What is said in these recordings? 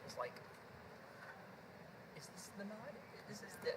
was like, is this the nod? Is this the...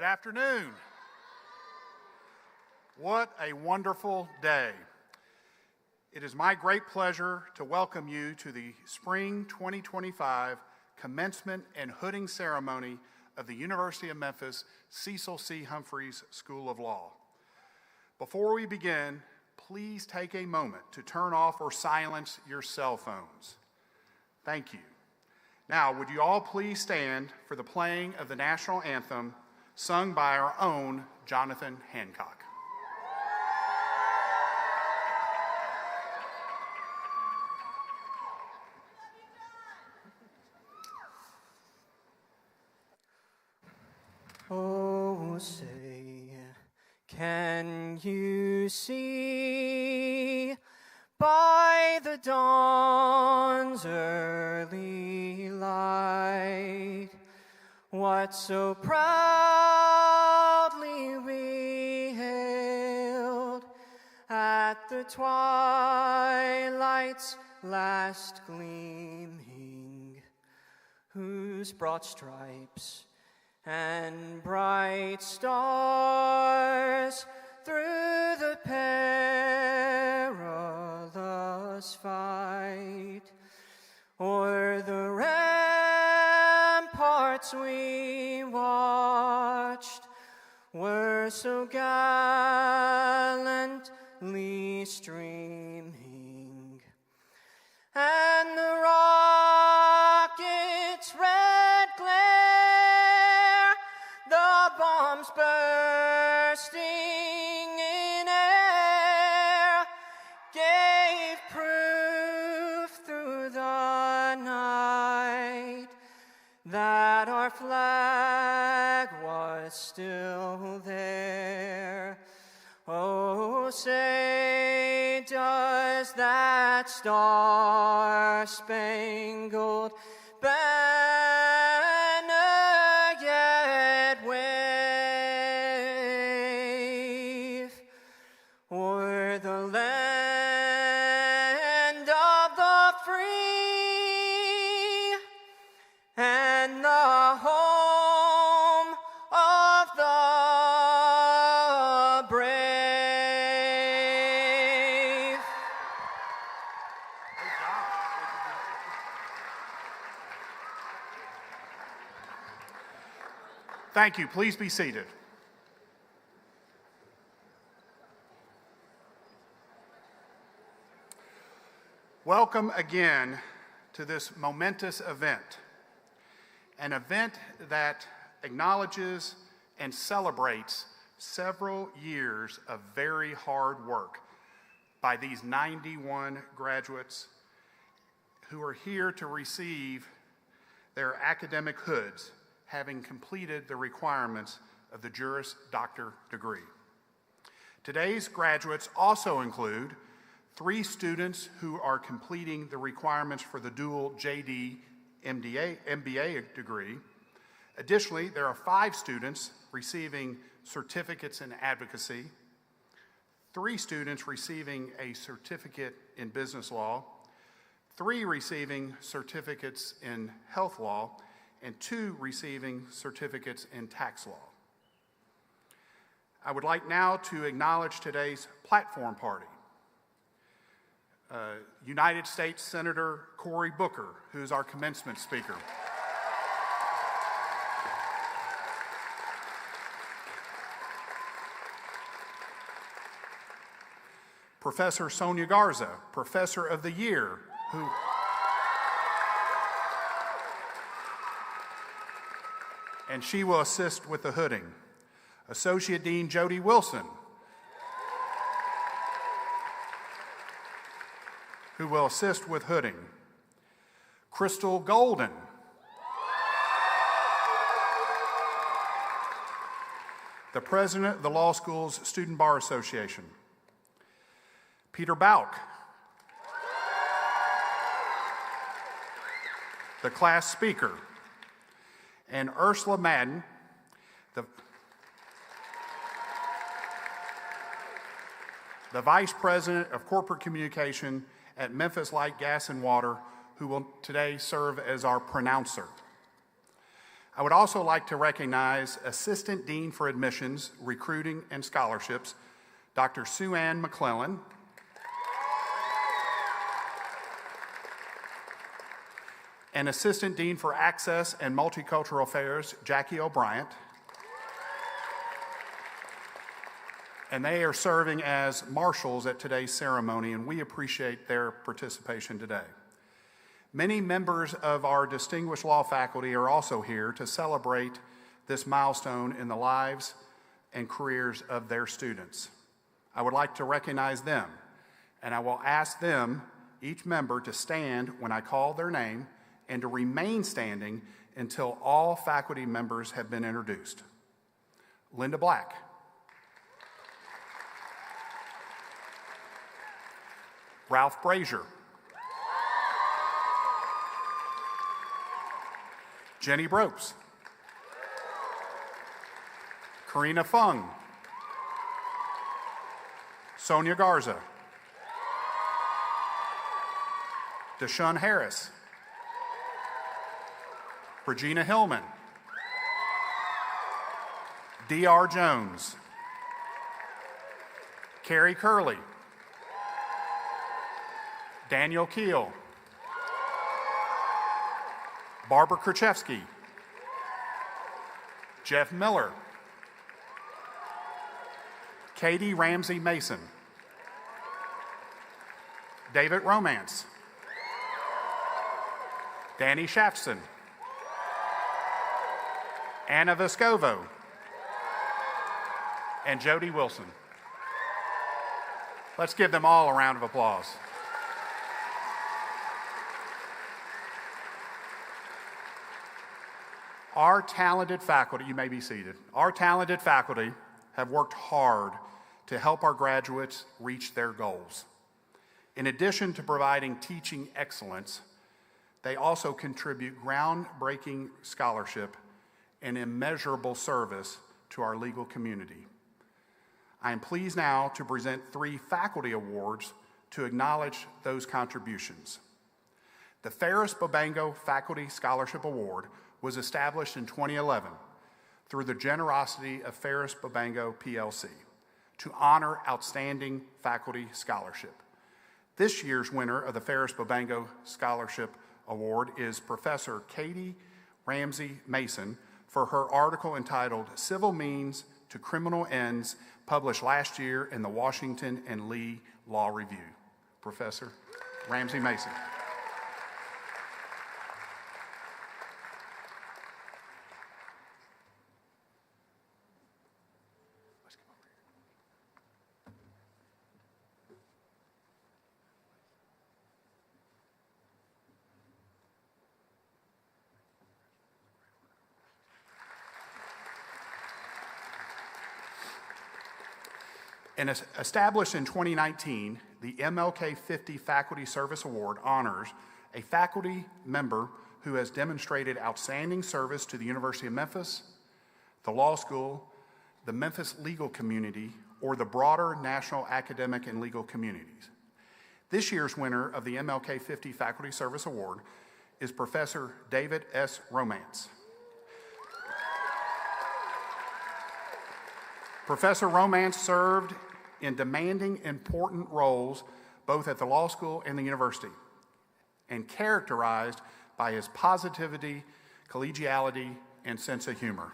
Good afternoon. What a wonderful day. It is my great pleasure to welcome you to the Spring 2025 Commencement and Hooding Ceremony of the University of Memphis Cecil C. Humphreys School of Law. Before we begin, please take a moment to turn off or silence your cell phones. Thank you. Now, would you all please stand for the playing of the national anthem sung by our own Jonathan Hancock. Oh, say, can you see by the dawn's early light what so proudly we hailed at the twilight's last gleaming, whose broad stripes and bright stars through the perilous fight o'er the ramparts we watched were so gallantly streaming, and the rocket's red glare, the bombs bursting in air, gave proof through the night that our flag was still there. Oh, say, does that star-spangled banner yet wave o'er the land of the free and the home of the brave? Thank you. Please be seated. Welcome again to this momentous event, an event that acknowledges and celebrates several years of very hard work by these 91 graduates who are here to receive their academic hoods, having completed the requirements of the Juris Doctor degree. Today's graduates also include 3 students who are completing the requirements for the dual JD MBA degree. Additionally, there are 5 students receiving certificates in advocacy, 3 students receiving a certificate in business law, 3 receiving certificates in health law, and 2 receiving certificates in tax law. I would like now to acknowledge today's platform party. United States Senator Cory Booker, who is our commencement speaker. Professor Sonia Garza, Professor of the Year, who and she will assist with the hooding. Associate Dean Jody Wilson, who will assist with hooding. Crystal Golden, the President of the Law School's Student Bar Association. Peter Bauk, the class speaker. And Ursula Madden, the Vice President of Corporate Communication at Memphis Light, Gas, and Water, who will today serve as our pronouncer. I would also like to recognize Assistant Dean for Admissions, Recruiting, and Scholarships, Dr. Sue Ann McClellan, and Assistant Dean for Access and Multicultural Affairs, Jackie O'Bryant. And they are serving as marshals at today's ceremony, and we appreciate their participation today. Many members of our distinguished law faculty are also here to celebrate this milestone in the lives and careers of their students. I would like to recognize them, and I will ask them, each member, to stand when I call their name and to remain standing until all faculty members have been introduced. Linda Black. Ralph Brazier. Jenny Bropes. Karina Fung. Sonia Garza. Deshaun Harris. Regina Hillman. D.R. Jones. Carrie Curley. Daniel Keel. Barbara Krzyzewski. Jeff Miller. Katie Ramsey Mason. David Romance. Danny Shafson. Anna Vescovo. And Jody Wilson. Let's give them all a round of applause. Our talented faculty, you may be seated, our talented faculty have worked hard to help our graduates reach their goals. In addition to providing teaching excellence, they also contribute groundbreaking scholarship and immeasurable service to our legal community. I am pleased now to present 3 faculty awards to acknowledge those contributions. The Ferris Bobango Faculty Scholarship Award was established in 2011 through the generosity of Ferris Bobango PLC to honor outstanding faculty scholarship. This year's winner of the Ferris Bobango Scholarship Award is Professor Katie Ramsey Mason for her article entitled Civil Means to Criminal Ends, published last year in the Washington and Lee Law Review. Professor Ramsey Mason. And established in 2019, the MLK 50 Faculty Service Award honors a faculty member who has demonstrated outstanding service to the University of Memphis, the law school, the Memphis legal community, or the broader national academic and legal communities. This year's winner of the MLK 50 Faculty Service Award is Professor David S. Romance. Professor Romance served in demanding, important roles both at the law school and the university, and characterized by his positivity, collegiality, and sense of humor.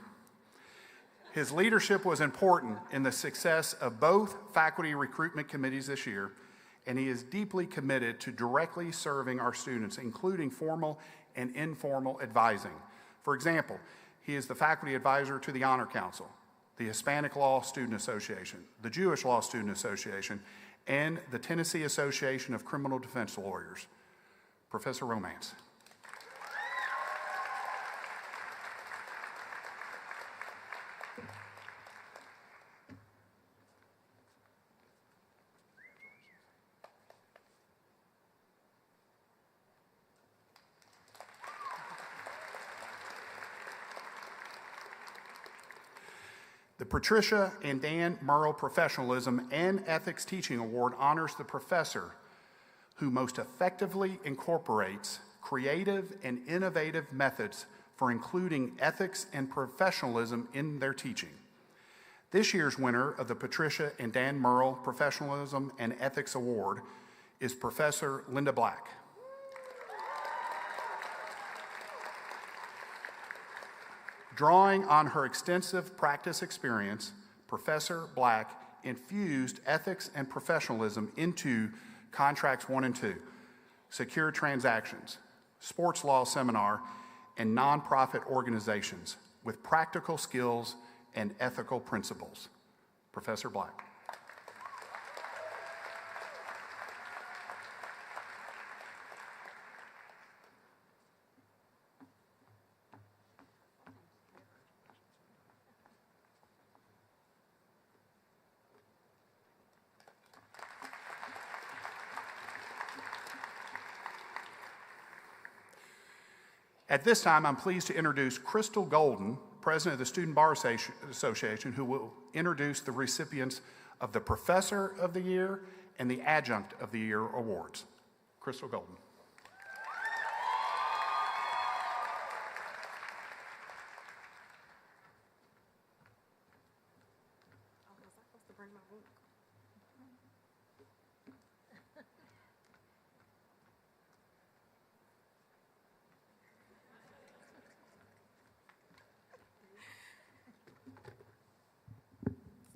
His leadership was important in the success of both faculty recruitment committees this year, and he is deeply committed to directly serving our students, including formal and informal advising. For example, he is the faculty advisor to the Honor Council, the Hispanic Law Student Association, the Jewish Law Student Association, and the Tennessee Association of Criminal Defense Lawyers. Professor Romance. The Patricia and Dan Murrow Professionalism and Ethics Teaching Award honors the professor who most effectively incorporates creative and innovative methods for including ethics and professionalism in their teaching. This year's winner of the Patricia and Dan Merle Professionalism and Ethics Award is Professor Linda Black. Drawing on her extensive practice experience, Professor Black infused ethics and professionalism into Contracts 1 and 2, Secure Transactions, Sports Law Seminar, and nonprofit organizations with practical skills and ethical principles. Professor Black. At this time, I'm pleased to introduce Crystal Golden, President of the Student Bar Association, who will introduce the recipients of the Professor of the Year and the Adjunct of the Year awards. Crystal Golden.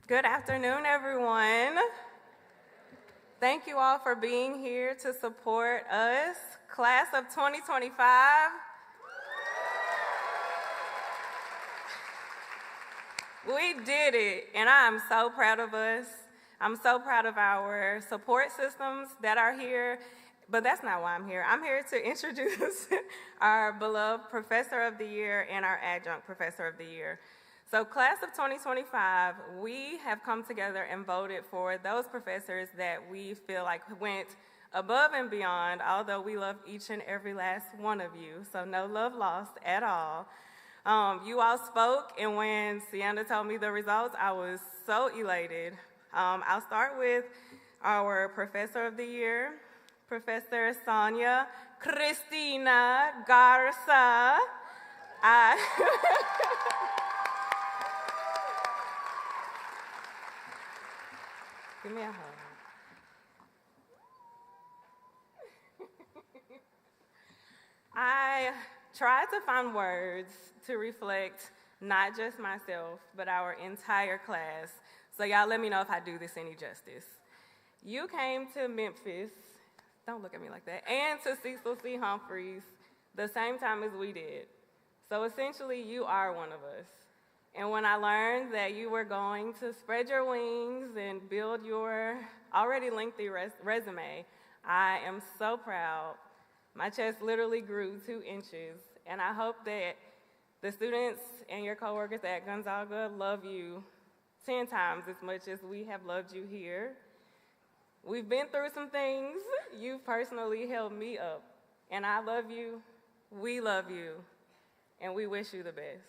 Good afternoon, everyone. Thank you all for being here to support us, Class of 2025. We did it, and I am so proud of us. I'm so proud of our support systems that are here, but that's not why I'm here. I'm here to introduce our beloved Professor of the Year and our Adjunct Professor of the Year. So Class of 2025, we have come together and voted for those professors that we feel like went above and beyond, although we love each and every last one of you, so no love lost at all. You all spoke, and when Sienna told me the results, I was so elated. I'll start with our Professor of the Year, Professor Sonia Cristina Garza. Give me a hug. I tried to find words to reflect not just myself, but our entire class. So y'all let me know if I do this any justice. You came to Memphis, don't look at me like that, and to Cecil C. Humphreys the same time as we did. So essentially, you are one of us. And when I learned that you were going to spread your wings and build your already lengthy resume, I am so proud. My chest literally grew 2 inches, and I hope that the students and your coworkers at Gonzaga love you 10 times as much as we have loved you here. We've been through some things. You've personally held me up, and I love you, we love you, and we wish you the best.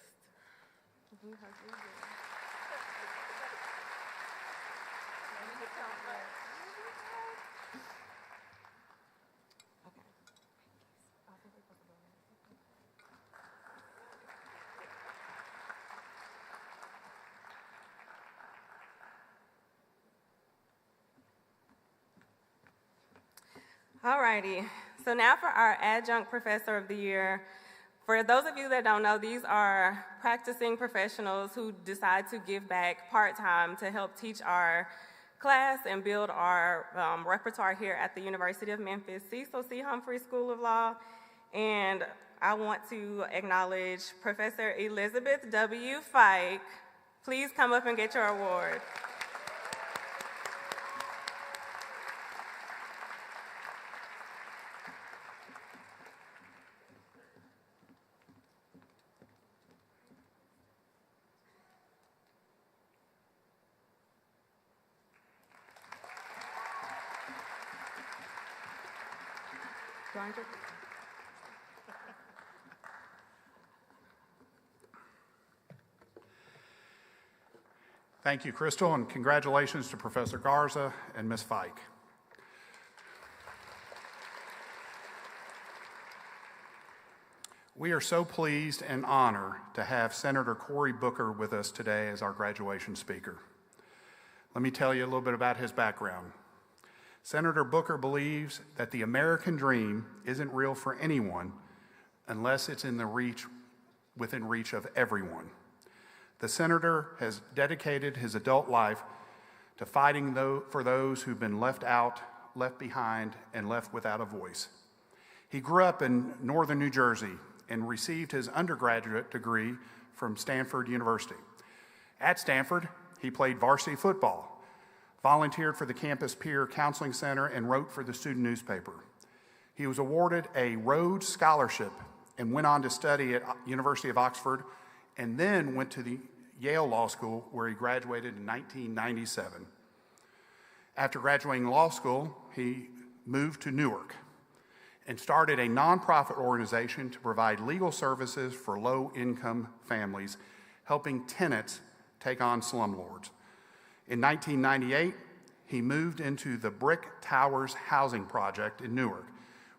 All righty, so now for our Adjunct Professor of the Year. For those of you that don't know, these are practicing professionals who decide to give back part-time to help teach our class and build our repertoire here at the University of Memphis, Cecil C. Humphreys School of Law. And I want to acknowledge Professor Elizabeth W. Fike. Please come up and get your award. Thank you, Crystal, and congratulations to Professor Garza and Ms. Fike. We are so pleased and honored to have Senator Cory Booker with us today as our graduation speaker. Let me tell you a little bit about his background. Senator Booker believes that the American dream isn't real for anyone unless it's within reach of everyone. The senator has dedicated his adult life to fighting for those who've been left out, left behind, and left without a voice. He grew up in northern New Jersey and received his undergraduate degree from Stanford University. At Stanford, he played varsity football, volunteered for the campus peer counseling center, and wrote for the student newspaper. He was awarded a Rhodes Scholarship and went on to study at University of Oxford, and then went to the Yale Law School, where he graduated in 1997. After graduating law school, he moved to Newark and started a nonprofit organization to provide legal services for low-income families, helping tenants take on slumlords. In 1998, he moved into the Brick Towers housing project in Newark,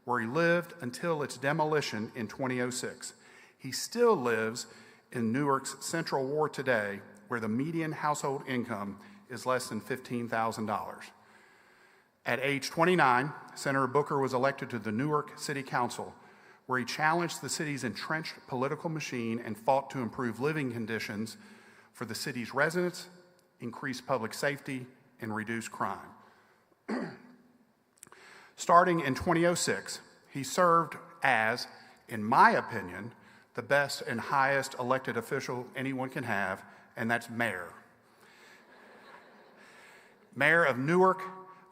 where he lived until its demolition in 2006. He still lives in Newark's Central Ward today, where the median household income is less than $15,000. At age 29, Senator Booker was elected to the Newark City Council, where he challenged the city's entrenched political machine and fought to improve living conditions for the city's residents, increase public safety, and reduce crime. Starting in 2006, he served as, in my opinion, the best and highest elected official anyone can have, and that's mayor. Mayor of Newark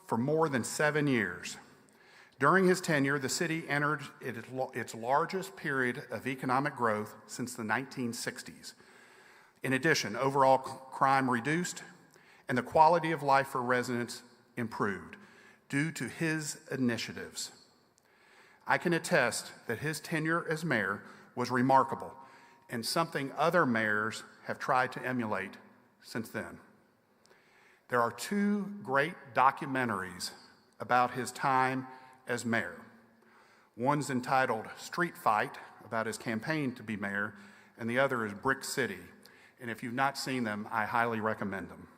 for more than 7 years. During his tenure, the city entered its largest period of economic growth since the 1960s. In addition, overall crime reduced and the quality of life for residents improved due to his initiatives. I can attest that his tenure as mayor was remarkable and something other mayors have tried to emulate since then. There are 2 great documentaries about his time as mayor. One's entitled Street Fight, about his campaign to be mayor, and the other is Brick City. And if you've not seen them, I highly recommend them.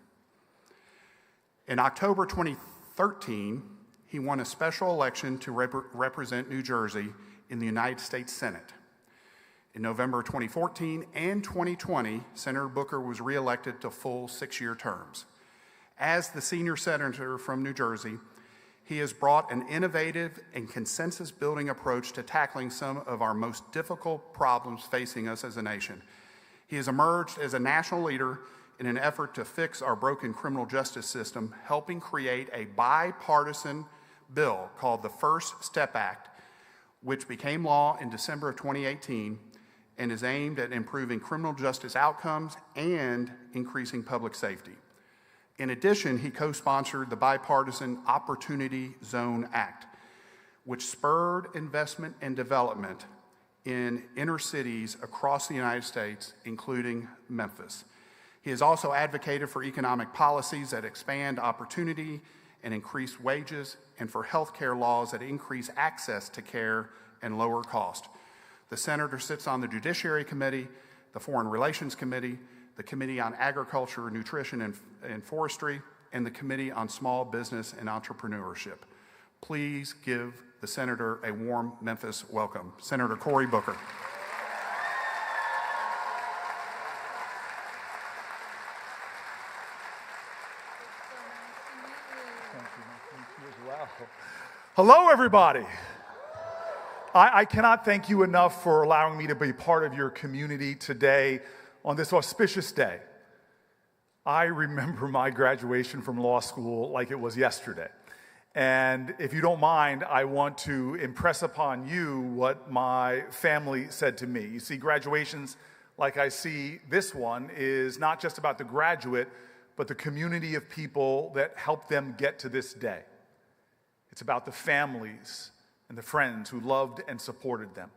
In October 2013, he won a special election to represent New Jersey in the United States Senate. In November 2014 and 2020, Senator Booker was reelected to full 6-year terms. As the senior senator from New Jersey, he has brought an innovative and consensus-building approach to tackling some of our most difficult problems facing us as a nation. He has emerged as a national leader in an effort to fix our broken criminal justice system, helping create a bipartisan bill called the First Step Act, which became law in December of 2018 and is aimed at improving criminal justice outcomes and increasing public safety. In addition, he co-sponsored the bipartisan Opportunity Zone Act, which spurred investment and development in inner cities across the United States, including Memphis. He has also advocated for economic policies that expand opportunity and increase wages, and for health care laws that increase access to care and lower cost. The senator sits on the Judiciary Committee, the Foreign Relations Committee, the Committee on Agriculture, Nutrition, and Forestry, and the Committee on Small Business and Entrepreneurship. Please give the senator a warm Memphis welcome. Senator Cory Booker. Hello, everybody. I cannot thank you enough for allowing me to be part of your community today on this auspicious day. I remember my graduation from law school like it was yesterday. And if you don't mind, I want to impress upon you what my family said to me. You see, graduations, like I see this one, is not just about the graduate, but the community of people that helped them get to this day. It's about the families and the friends who loved and supported them,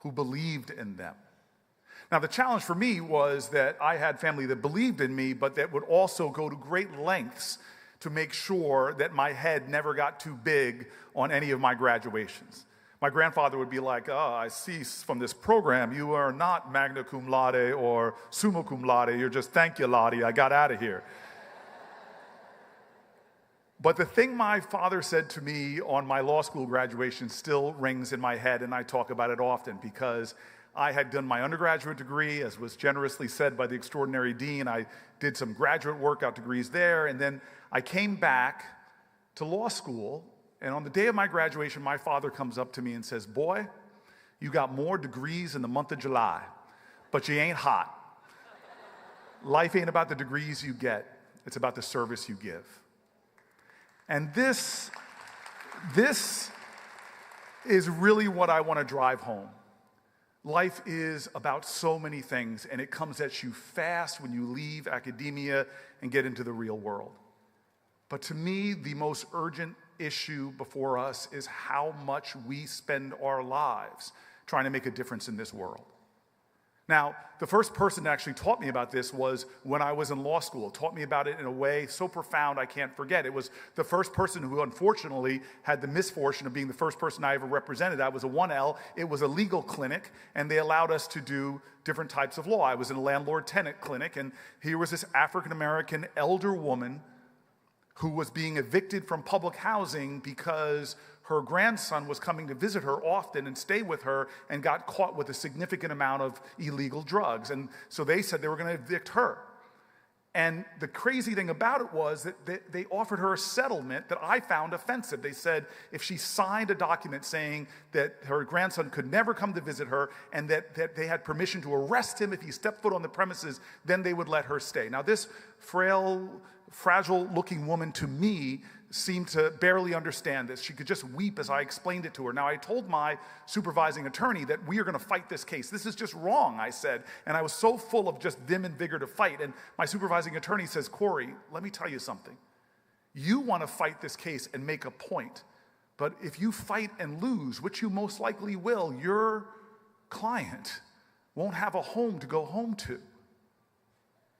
who believed in them. Now, the challenge for me was that I had family that believed in me, but that would also go to great lengths to make sure that my head never got too big on any of my graduations. My grandfather would be like, oh, I see from this program, you are not magna cum laude or summa cum laude. You're just, thank you, Lottie, I got out of here. But the thing my father said to me on my law school graduation still rings in my head, and I talk about it often because I had done my undergraduate degree, as was generously said by the extraordinary dean. I did some graduate workout degrees there, and then I came back to law school, and on the day of my graduation, my father comes up to me and says, boy, you got more degrees in the month of July, but you ain't hot. Life ain't about the degrees you get, it's about the service you give. And this is really what I want to drive home. Life is about so many things, and it comes at you fast when you leave academia and get into the real world. But to me, the most urgent issue before us is how much we spend our lives trying to make a difference in this world. Now, the first person that actually taught me about this was when I was in law school. Taught me about it in a way so profound I can't forget. It was the first person who unfortunately had the misfortune of being the first person I ever represented. I was a 1L. It was a legal clinic, and they allowed us to do different types of law. I was in a landlord-tenant clinic, and here was this African-American elder woman who was being evicted from public housing because her grandson was coming to visit her often and stay with her and got caught with a significant amount of illegal drugs. And so they said they were going to evict her. And the crazy thing about it was that they offered her a settlement that I found offensive. They said if she signed a document saying that her grandson could never come to visit her and that they had permission to arrest him if he stepped foot on the premises, then they would let her stay. Now, this fragile-looking woman to me seemed to barely understand this. She could just weep as I explained it to her. Now, I told my supervising attorney that we are going to fight this case. This is just wrong, I said. And I was so full of just vim and vigor to fight. And my supervising attorney says, Corey, let me tell you something. You want to fight this case and make a point. But if you fight and lose, which you most likely will, your client won't have a home to go home to.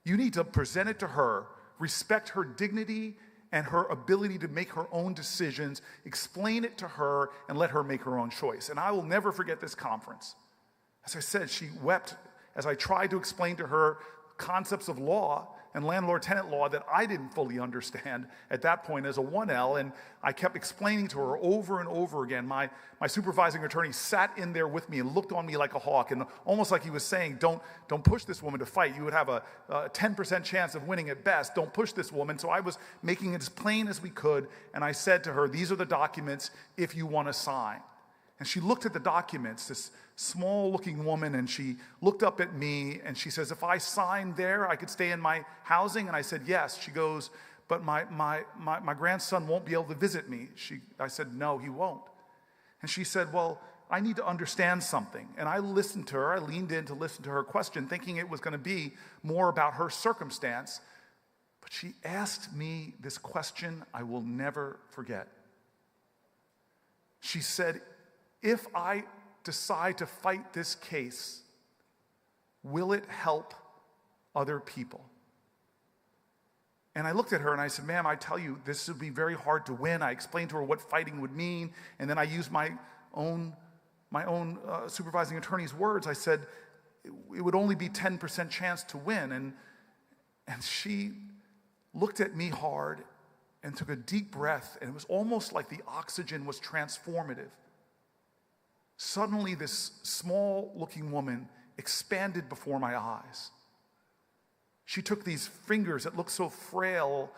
You need to present it to her, respect her dignity and her ability to make her own decisions, explain it to her, and let her make her own choice. And I will never forget this conference. As I said, she wept as I tried to explain to her concepts of law and landlord-tenant law that I didn't fully understand at that point as a 1L, and I kept explaining to her over and over again. My supervising attorney sat in there with me and looked on me like a hawk, and almost like he was saying, don't push this woman to fight. You would have a 10% chance of winning at best. Don't push this woman. So I was making it as plain as we could, and I said to her, these are the documents if you want to sign. And she looked at the documents, this small-looking woman, and she looked up at me, and she says, if I signed there, I could stay in my housing? And I said, yes. She goes, but my grandson won't be able to visit me. I said, no, he won't. And she said, well, I need to understand something. And I listened to her. I leaned in to listen to her question, thinking it was going to be more about her circumstance. But she asked me this question I will never forget. She said, if I decide to fight this case, will it help other people? And I looked at her and I said, ma'am, I tell you, this would be very hard to win. I explained to her what fighting would mean, and then I used my own supervising attorney's words. I said, it would only be 10% chance to win. And she looked at me hard and took a deep breath, and it was almost like the oxygen was transformative. Suddenly, this small-looking woman expanded before my eyes. She took these fingers that looked so frail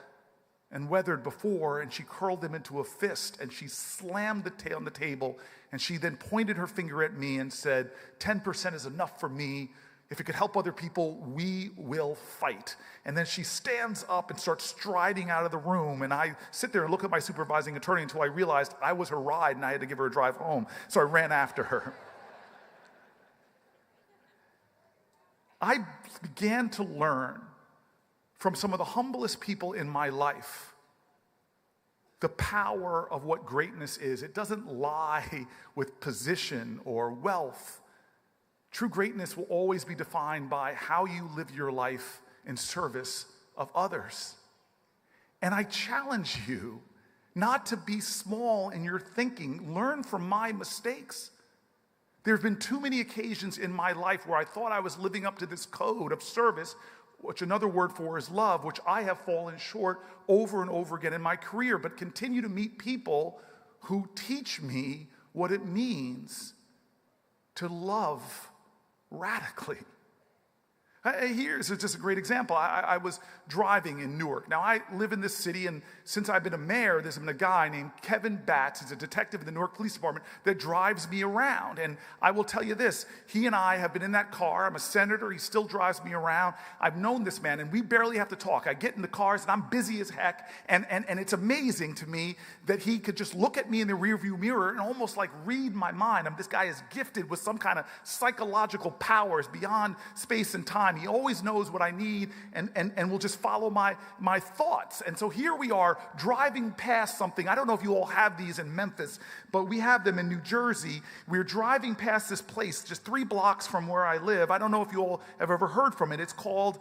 and weathered before, and she curled them into a fist, and she slammed on the table, and she then pointed her finger at me and said, 10% is enough for me. If it could help other people, we will fight. And then she stands up and starts striding out of the room, and I sit there and look at my supervising attorney until I realized I was her ride and I had to give her a drive home. So I ran after her. I began to learn from some of the humblest people in my life the power of what greatness is. It doesn't lie with position or wealth. True greatness will always be defined by how you live your life in service of others. And I challenge you not to be small in your thinking. Learn from my mistakes. There have been too many occasions in my life where I thought I was living up to this code of service, which another word for is love, which I have fallen short over and over again in my career, but continue to meet people who teach me what it means to love radically. Here's just a great example. I was driving in Newark. Now, I live in this city, and since I've been a mayor, there's been a guy named Kevin Batts. He's a detective in the Newark Police Department that drives me around. And I will tell you this, he and I have been in that car. I'm a senator. He still drives me around. I've known this man, and we barely have to talk. I get in the cars, and I'm busy as heck. And it's amazing to me that he could just look at me in the rearview mirror and almost like read my mind. This guy is gifted with some kind of psychological powers beyond space and time. He always knows what I need and will just follow my thoughts. And so here we are driving past something. I don't know if you all have these in Memphis, but we have them in New Jersey. We're driving past this place just 3 blocks from where I live. I don't know if you all have ever heard from it. It's called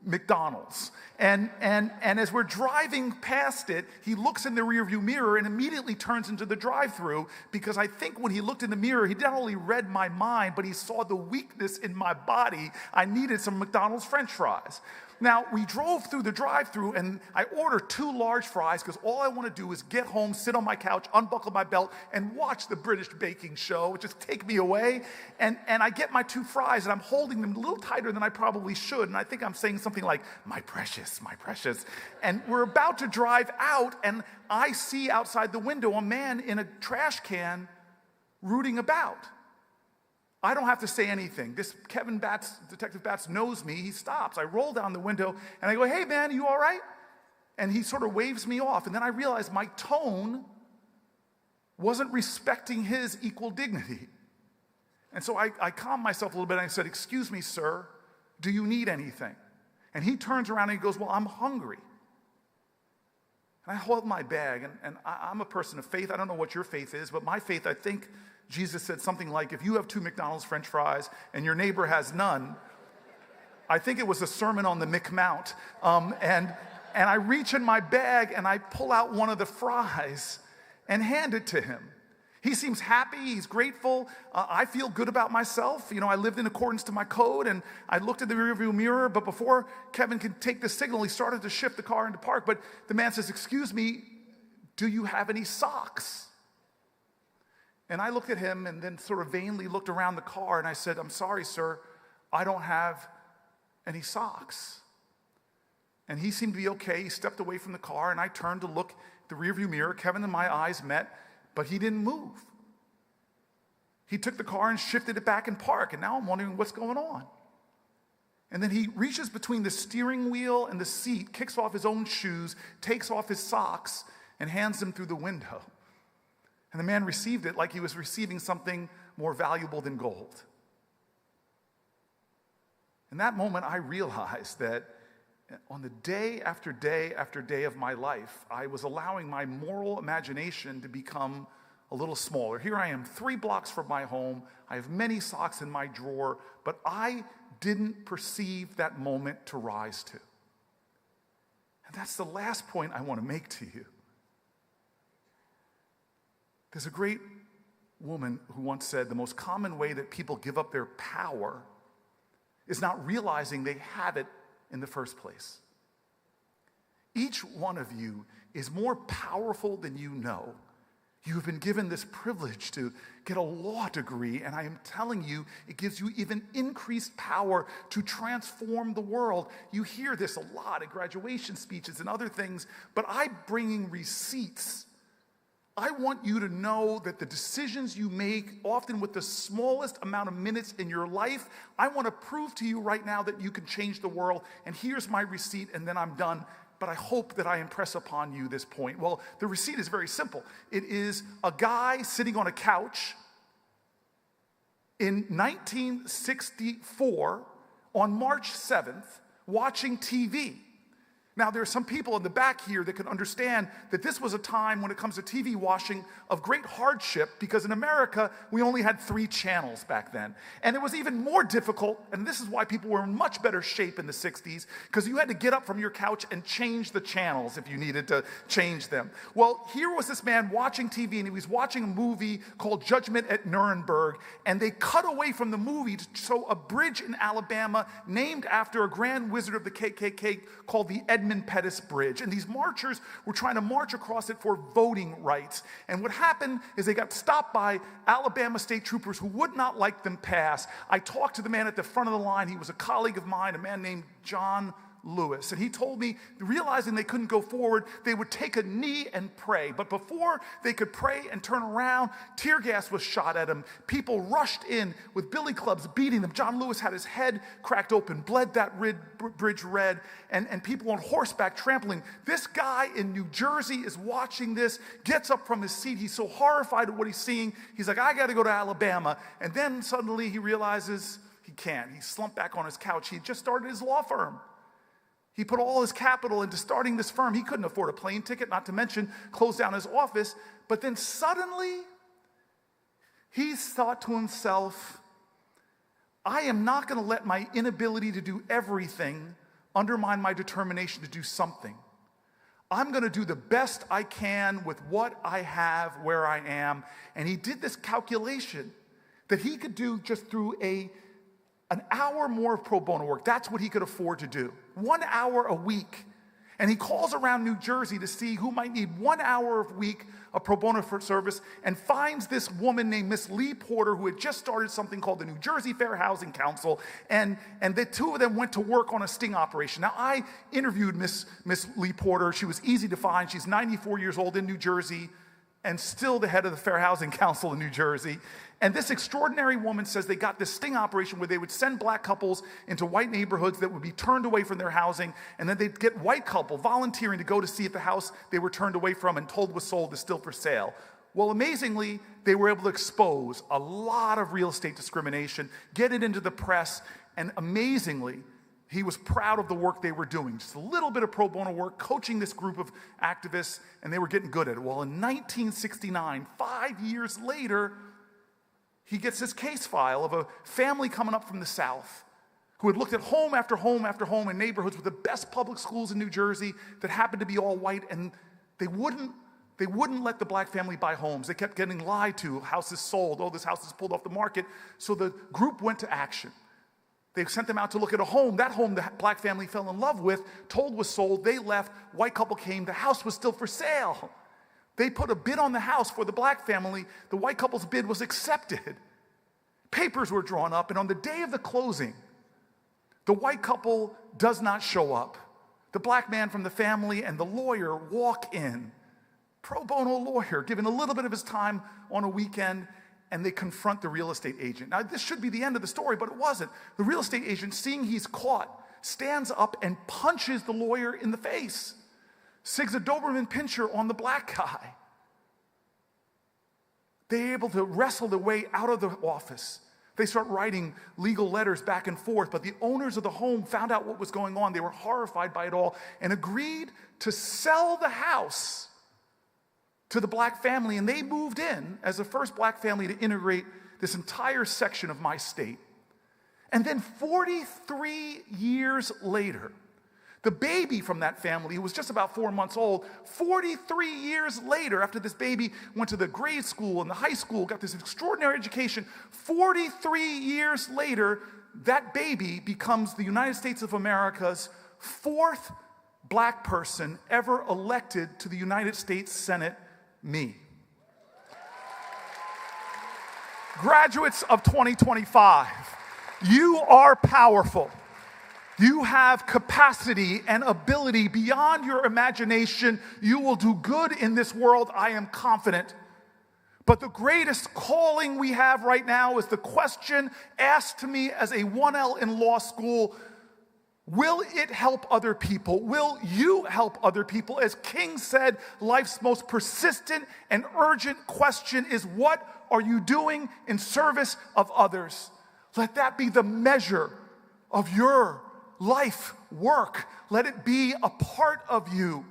McDonald's. And as we're driving past it, he looks in the rearview mirror and immediately turns into the drive-thru, because I think when he looked in the mirror, he not only read my mind, but he saw the weakness in my body. I needed some McDonald's French fries. Now, we drove through the drive-thru, and I ordered 2 large fries because all I want to do is get home, sit on my couch, unbuckle my belt, and watch the British baking show. Just take me away. And I get my 2 fries, and I'm holding them a little tighter than I probably should. And I think I'm saying something like, my precious, my precious. And we're about to drive out, and I see outside the window a man in a trash can rooting about. I don't have to say anything. This Kevin Batts, Detective Batts, knows me. He stops. I roll down the window, and I go, hey, man, you all right? And he sort of waves me off. And then I realize my tone wasn't respecting his equal dignity. And so I calmed myself a little bit, and I said, excuse me, sir, do you need anything? And he turns around and he goes, well, I'm hungry. And I hold my bag, and I'm a person of faith. I don't know what your faith is, but my faith, I think Jesus said something like, if you have 2 McDonald's French fries and your neighbor has none, I think it was a sermon on the McMount. And I reach in my bag and I pull out one of the fries and hand it to him. He seems happy, he's grateful. I feel good about myself. You know, I lived in accordance to my code, and I looked at the rearview mirror, but before Kevin could take the signal, he started to shift the car into park. But the man says, excuse me, do you have any socks? And I looked at him and then sort of vainly looked around the car, and I said, I'm sorry, sir, I don't have any socks. And he seemed to be okay. He stepped away from the car, and I turned to look at the rearview mirror. Kevin and my eyes met, but he didn't move. He took the car and shifted it back in park, and now I'm wondering what's going on. And then he reaches between the steering wheel and the seat, kicks off his own shoes, takes off his socks, and hands them through the window. And the man received it like he was receiving something more valuable than gold. In that moment, I realized that on the day after day after day of my life, I was allowing my moral imagination to become a little smaller. Here I am, 3 blocks from my home. I have many socks in my drawer, but I didn't perceive that moment to rise to. And that's the last point I want to make to you. There's a great woman who once said the most common way that people give up their power is not realizing they have it in the first place. Each one of you is more powerful than you know. You have been given this privilege to get a law degree, and I am telling you, it gives you even increased power to transform the world. You hear this a lot at graduation speeches and other things, but I'm bringing receipts. I want you to know that the decisions you make, often with the smallest amount of minutes in your life, I want to prove to you right now that you can change the world. And here's my receipt, and then I'm done. But I hope that I impress upon you this point. Well, the receipt is very simple. It is a guy sitting on a couch in 1964 on March 7th watching TV. Now, there are some people in the back here that can understand that this was a time when it comes to TV watching of great hardship, because in America, we only had 3 channels back then. And it was even more difficult, and this is why people were in much better shape in the 60s, because you had to get up from your couch and change the channels if you needed to change them. Well, here was this man watching TV, and he was watching a movie called Judgment at Nuremberg, and they cut away from the movie to show a bridge in Alabama named after a grand wizard of the KKK called the Edmund Pettus Bridge. And these marchers were trying to march across it for voting rights. And what happened is they got stopped by Alabama state troopers who would not let them pass. I talked to the man at the front of the line. He was a colleague of mine, a man named John Lewis. And he told me, realizing they couldn't go forward, they would take a knee and pray. But before they could pray and turn around, tear gas was shot at them. People rushed in with billy clubs beating them. John Lewis had his head cracked open, bled that bridge red, and people on horseback trampling. This guy in New Jersey is watching this, gets up from his seat. He's so horrified at what he's seeing. He's like, I got to go to Alabama. And then suddenly he realizes he can't. He slumped back on his couch. He just started his law firm. He put all his capital into starting this firm. He couldn't afford a plane ticket, not to mention close down his office. But then suddenly, he thought to himself, I am not going to let my inability to do everything undermine my determination to do something. I'm going to do the best I can with what I have where I am. And he did this calculation that he could do just through an hour more of pro bono work. That's what he could afford to do. 1 hour a week. And he calls around New Jersey to see who might need 1 hour a week of pro bono for service, and finds this woman named Miss Lee Porter, who had just started something called the New Jersey Fair Housing Council, and the two of them went to work on a sting operation. Now, I interviewed Miss Lee Porter. She was easy to find. She's 94 years old in New Jersey, and still the head of the Fair Housing Council in New Jersey. And this extraordinary woman says they got this sting operation where they would send black couples into white neighborhoods that would be turned away from their housing, and then they'd get white couple volunteering to go to see if the house they were turned away from and told was sold is still for sale. Well, amazingly, they were able to expose a lot of real estate discrimination, get it into the press, and amazingly, he was proud of the work they were doing. Just a little bit of pro bono work, coaching this group of activists, and they were getting good at it. Well, in 1969, 5 years later, he gets this case file of a family coming up from the South who had looked at home after home after home in neighborhoods with the best public schools in New Jersey that happened to be all white, and they wouldn't let the black family buy homes. They kept getting lied to. Houses sold. Oh, this house is pulled off the market. So the group went to action. They sent them out to look at a home. That home the black family fell in love with, told was sold. They left. White couple came. The house was still for sale. They put a bid on the house for the black family. The white couple's bid was accepted. Papers were drawn up, and on the day of the closing, the white couple does not show up. The black man from the family and the lawyer walk in. Pro bono lawyer, giving a little bit of his time on a weekend, and they confront the real estate agent. Now, this should be the end of the story, but it wasn't. The real estate agent, seeing he's caught, stands up and punches the lawyer in the face. Sigs a Doberman pinscher on the black guy. They're able to wrestle their way out of the office. They start writing legal letters back and forth, but the owners of the home found out what was going on. They were horrified by it all and agreed to sell the house to the black family, and they moved in as the first black family to integrate this entire section of my state. And then 43 years later, the baby from that family, who was just about 4 months old, 43 years later, after this baby went to the grade school and the high school, got this extraordinary education, 43 years later, that baby becomes the United States of America's 4th black person ever elected to the United States Senate. Me. Graduates of 2025, you are powerful. You have capacity and ability beyond your imagination. You will do good in this world, I am confident. But the greatest calling we have right now is the question asked to me as a 1L in law school: will it help other people? Will you help other people? As King said, life's most persistent and urgent question is, what are you doing in service of others? Let that be the measure of your life work. Let it be a part of you.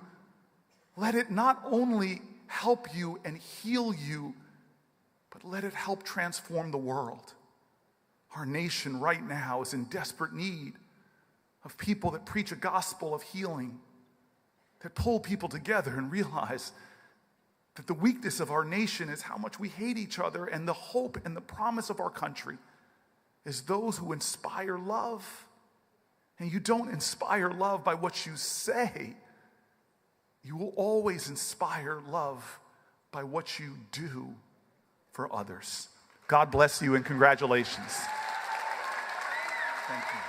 Let it not only help you and heal you, but let it help transform the world. Our nation right now is in desperate need of people that preach a gospel of healing, that pull people together and realize that the weakness of our nation is how much we hate each other, and the hope and the promise of our country is those who inspire love. And you don't inspire love by what you say. You will always inspire love by what you do for others. God bless you and congratulations. Thank you.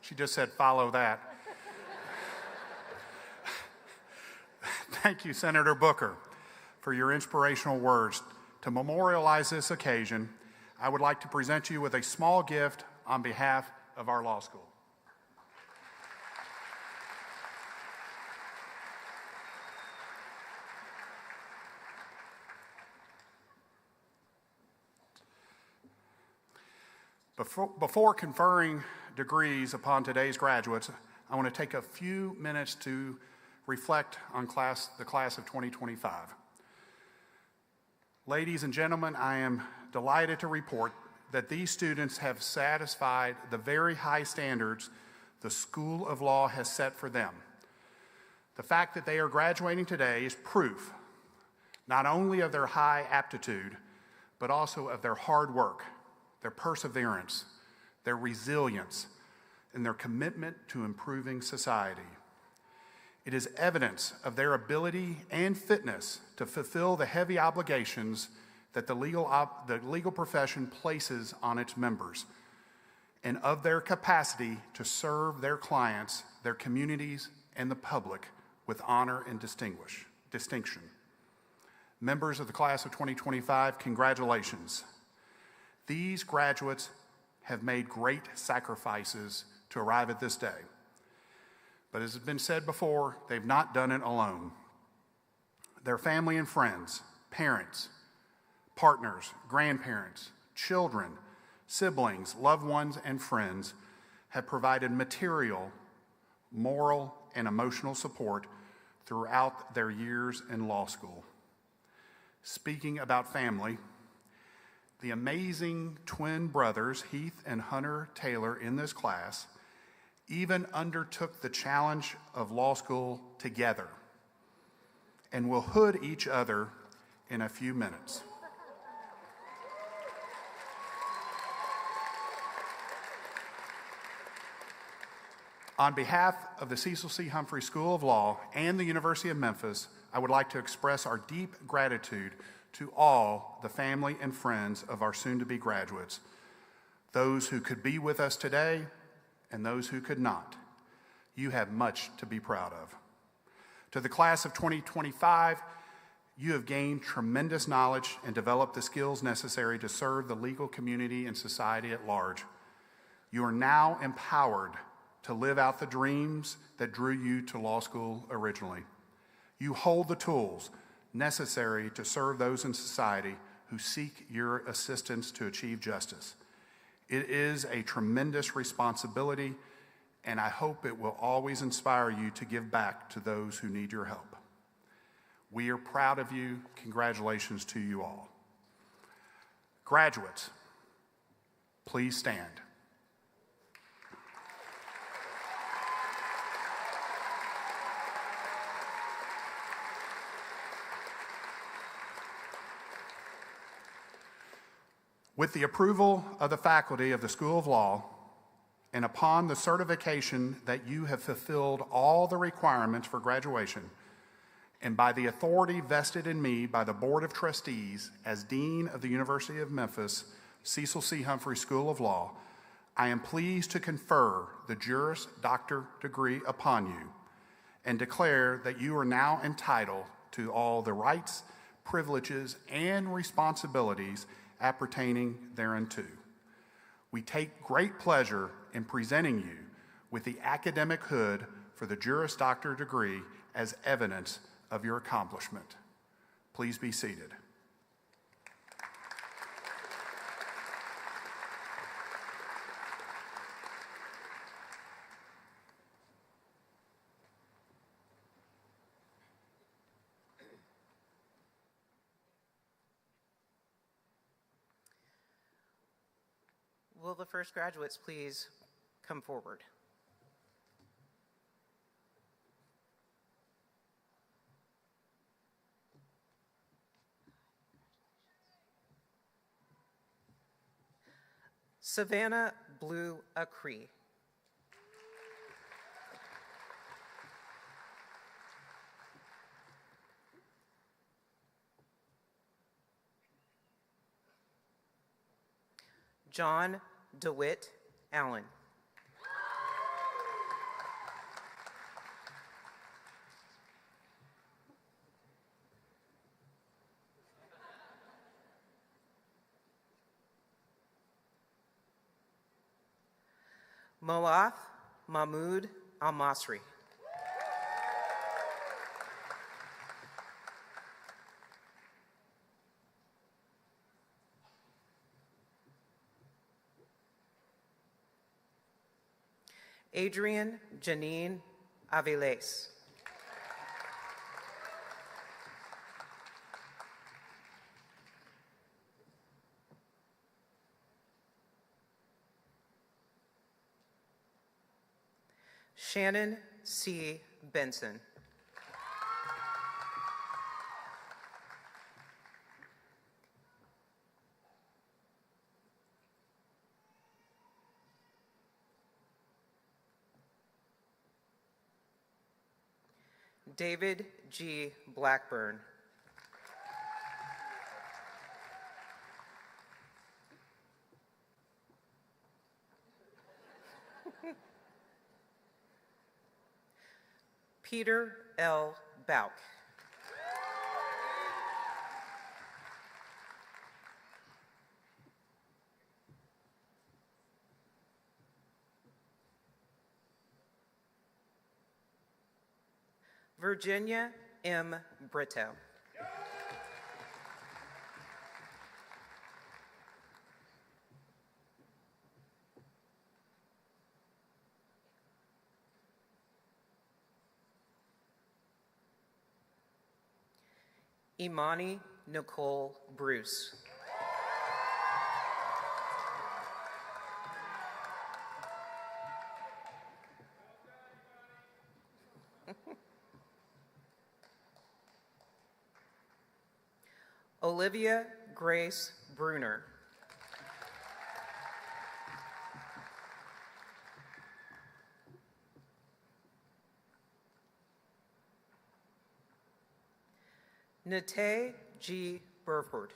She just said, follow that. Thank you, Senator Booker, for your inspirational words. To memorialize this occasion, I would like to present you with a small gift on behalf of our law school. Before conferring degrees upon today's graduates, I want to take a few minutes to reflect on the class of 2025. Ladies and gentlemen, I am delighted to report that these students have satisfied the very high standards the School of Law has set for them. The fact that they are graduating today is proof not only of their high aptitude, but also of their hard work, their perseverance, their resilience, and their commitment to improving society. It is evidence of their ability and fitness to fulfill the heavy obligations that the legal profession places on its members, and of their capacity to serve their clients, their communities, and the public with honor and distinction. Members of the class of 2025, congratulations. These graduates have made great sacrifices to arrive at this day. But as has been said before, they've not done it alone. Their family and friends, parents, partners, grandparents, children, siblings, loved ones, and friends have provided material, moral, and emotional support throughout their years in law school. Speaking about family, the amazing twin brothers, Heath and Hunter Taylor, in this class, even undertook the challenge of law school together and will hood each other in a few minutes. On behalf of the Cecil C. Humphrey School of Law and the University of Memphis, I would like to express our deep gratitude to all the family and friends of our soon-to-be graduates, those who could be with us today and those who could not. You have much to be proud of. To the class of 2025, you have gained tremendous knowledge and developed the skills necessary to serve the legal community and society at large. You are now empowered to live out the dreams that drew you to law school originally. You hold the tools necessary to serve those in society who seek your assistance to achieve justice. It is a tremendous responsibility, and I hope it will always inspire you to give back to those who need your help. We are proud of you. Congratulations to you all. Graduates, please stand. With the approval of the faculty of the School of Law, and upon the certification that you have fulfilled all the requirements for graduation, and by the authority vested in me by the Board of Trustees as Dean of the University of Memphis, Cecil C. Humphrey School of Law, I am pleased to confer the Juris Doctor degree upon you, and declare that you are now entitled to all the rights, privileges, and responsibilities appertaining thereunto. We take great pleasure in presenting you with the academic hood for the Juris Doctor degree as evidence of your accomplishment. Please be seated. Will the first graduates please come forward? Savannah Blue Acree. John DeWitt Allen. Moath Mahmoud Al-Masri. Adrian Janine Aviles. Shannon C. Benson. David G. Blackburn. Peter L. Bauk. Virginia M. Brito. Imani Nicole Bruce. Olivia Grace Bruner. Nate G. Burford.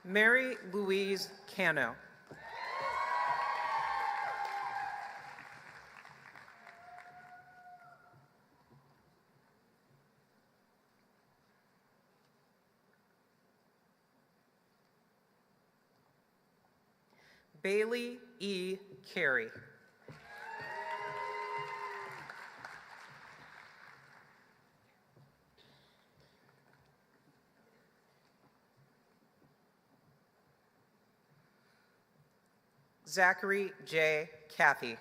Mary Louise Cano. Bailey E. Carey. Zachary J. Cathy.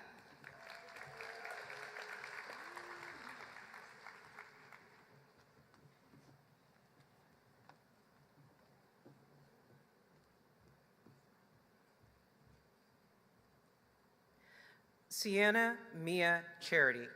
Sienna Mia Charity.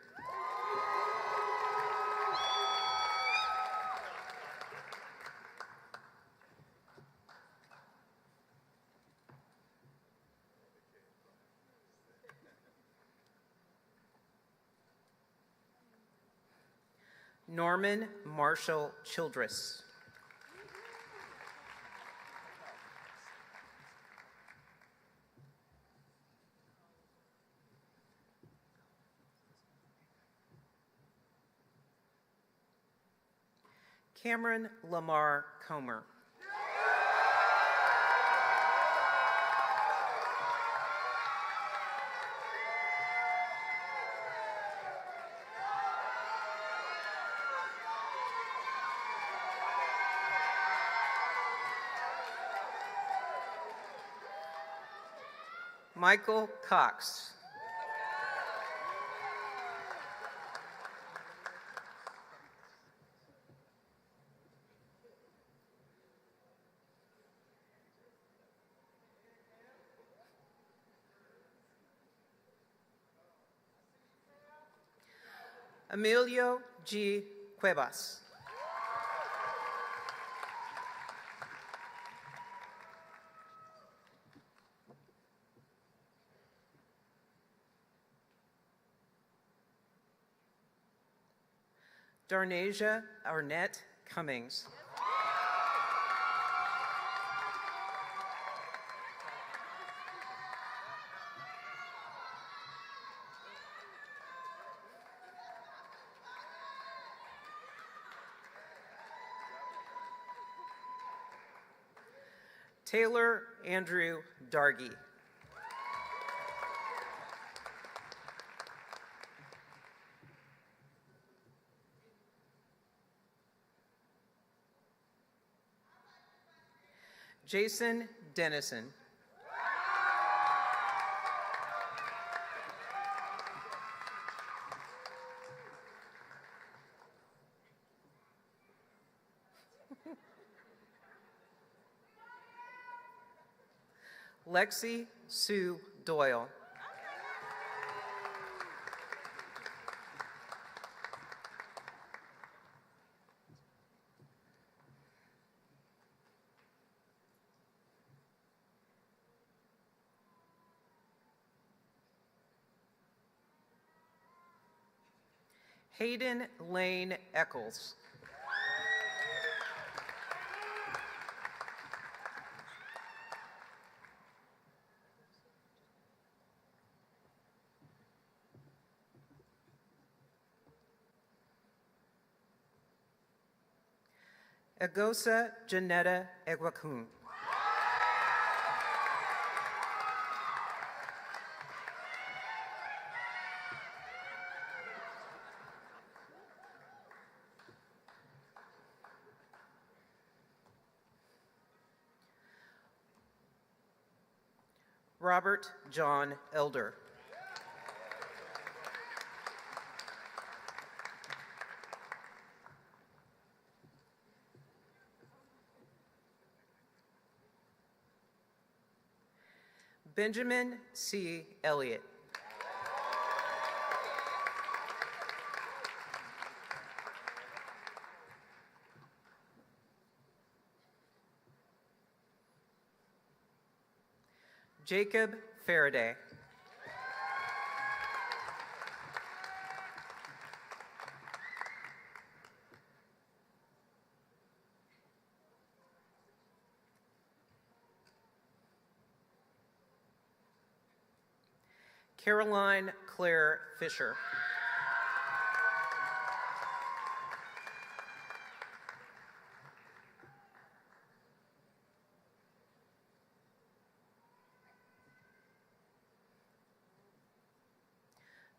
Norman Marshall Childress. Cameron Lamar Comer. Michael Cox. Emilio G. Cuevas. Darnasia Arnett Cummings. Taylor Andrew Dargy. Jason Dennison. Lexi Sue Doyle. Hayden Lane Eccles. Agosa Janetta Egwakun. Robert John Elder. Benjamin C. Elliott. Jacob Faraday. Caroline Claire Fisher.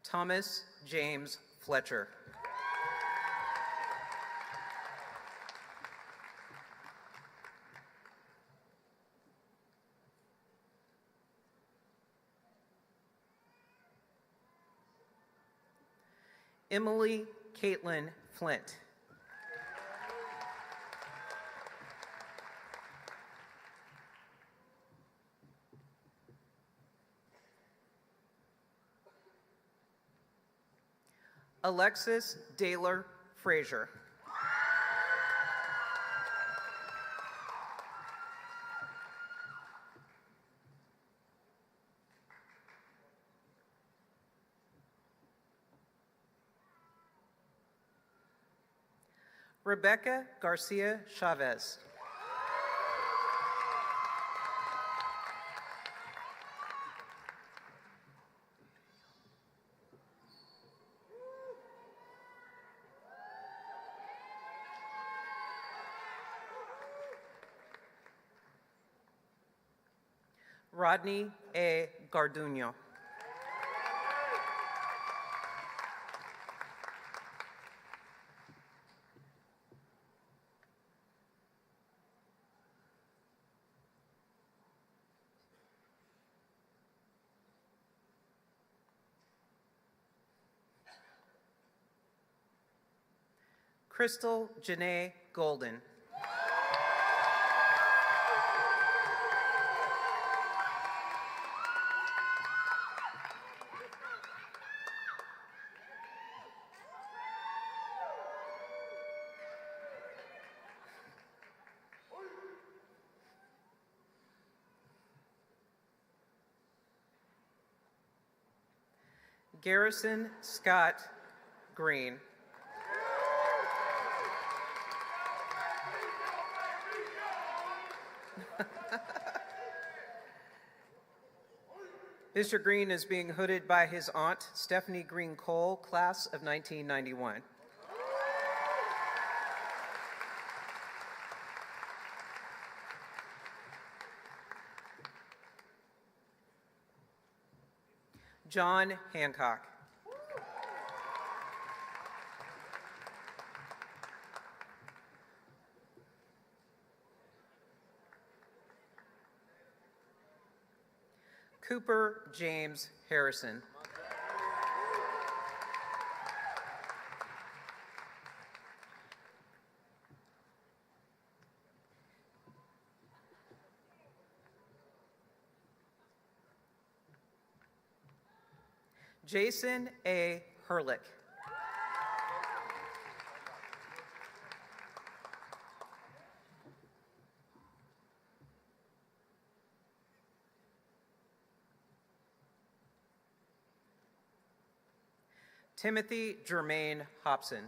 Thomas James Fletcher. Emily Caitlin Flint. Alexis Daylor Frazier. Rebecca Garcia Chavez. Rodney A. Garduno. Crystal Janae Golden. Garrison Scott Green. Mr. Green is being hooded by his aunt, Stephanie Green Cole, class of 1991. John Hancock. Cooper James Harrison. Jason A. Herlick. Timothy Jermaine Hobson.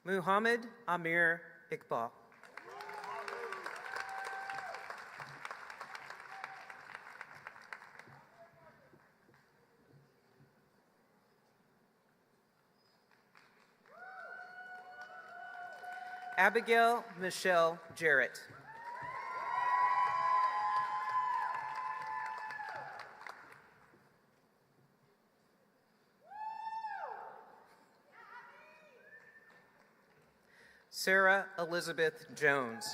Muhammad Amir Iqbal. Abigail Michelle Jarrett. Sarah Elizabeth Jones.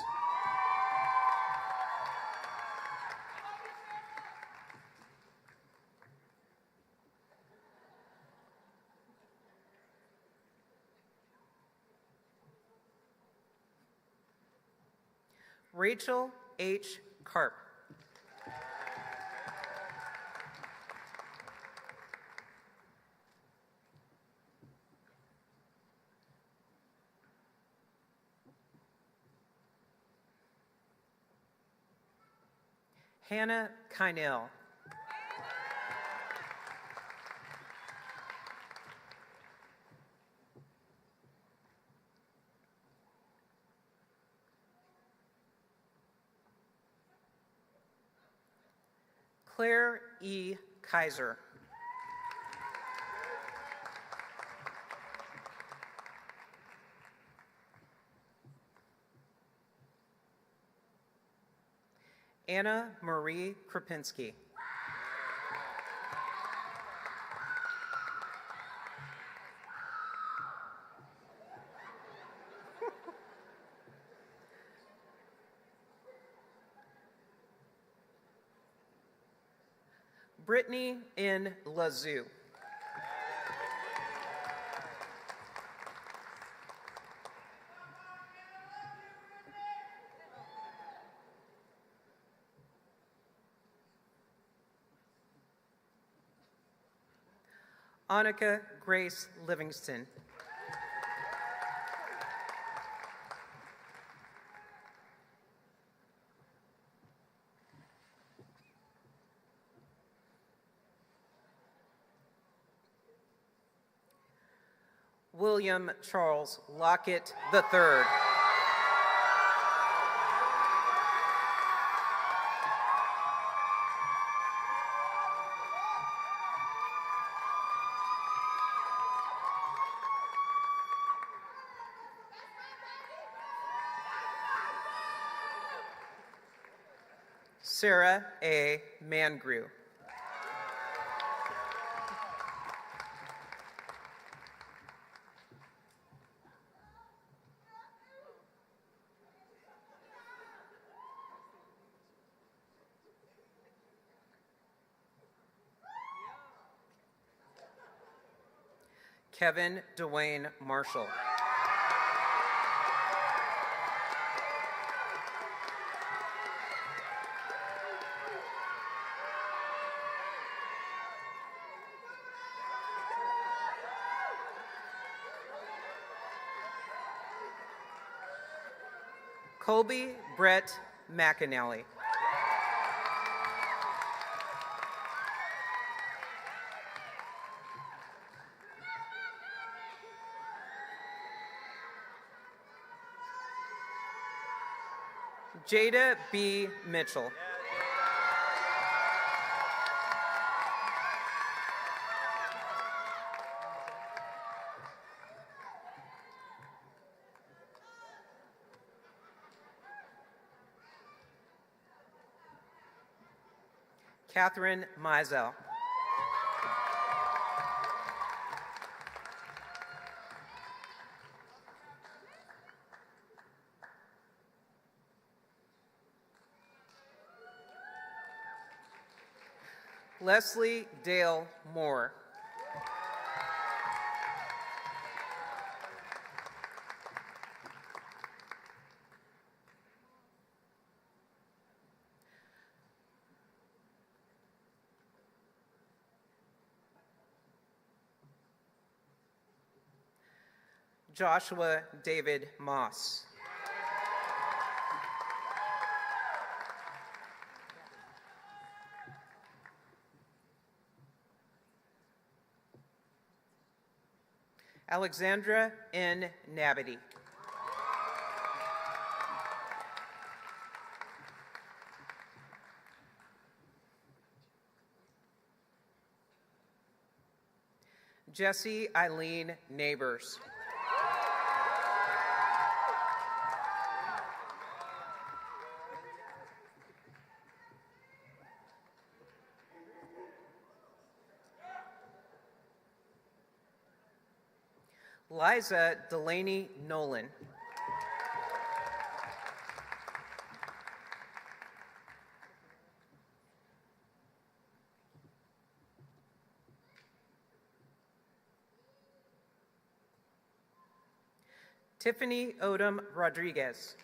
Rachel H. Karp. Hannah Kynell. Claire E. Kaiser. Anna Marie Krupinski. Brittany N. Lazoo. Annika Grace Livingston. William Charles Lockett III. Sarah A. Mangrew. Kevin Dwayne Marshall. Colby Brett McAnally. Jada B. Mitchell. Catherine Mizell. Leslie Dale Moore. Joshua David Moss. Alexandra N. Nabity. Jessie Eileen Neighbors. Liza Delaney Nolan. Tiffany Odom Rodriguez.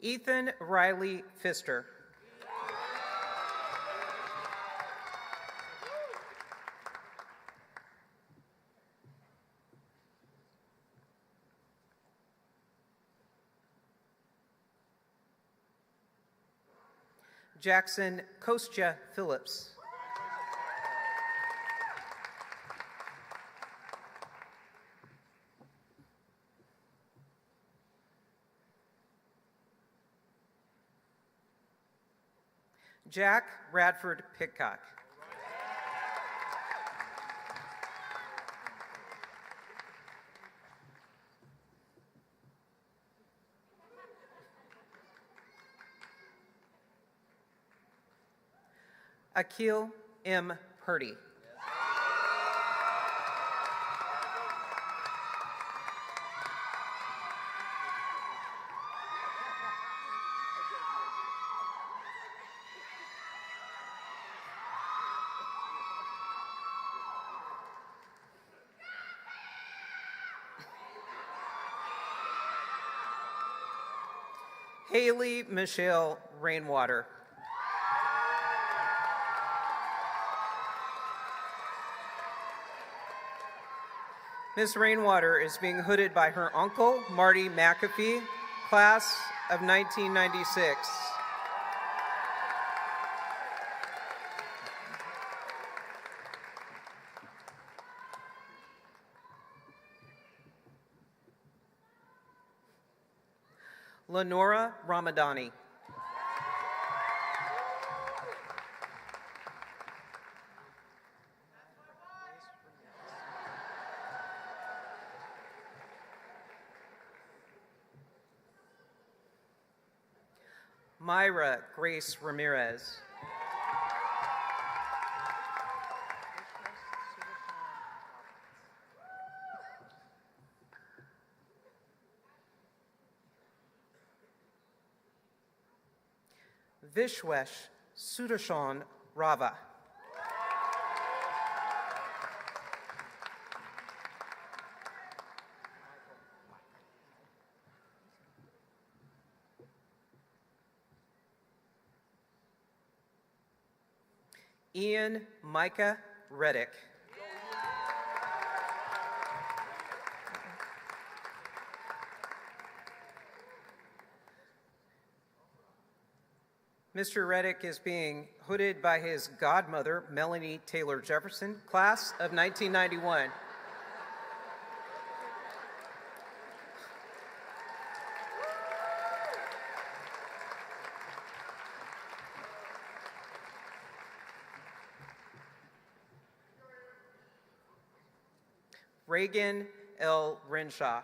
Ethan Riley Pfister. Jackson Kostya Phillips. Jack Radford Pitcock. Akil M. Purdy. Haley Michelle Rainwater. Miss Rainwater is being hooded by her uncle, Marty McAfee, class of 1996. Lenora Ramadani. Myra Grace Ramirez. Vishwesh Sudarshan Rava. Ian Micah Reddick. Mr. Reddick is being hooded by his godmother, Melanie Taylor Jefferson, class of 1991. Reagan L. Renshaw.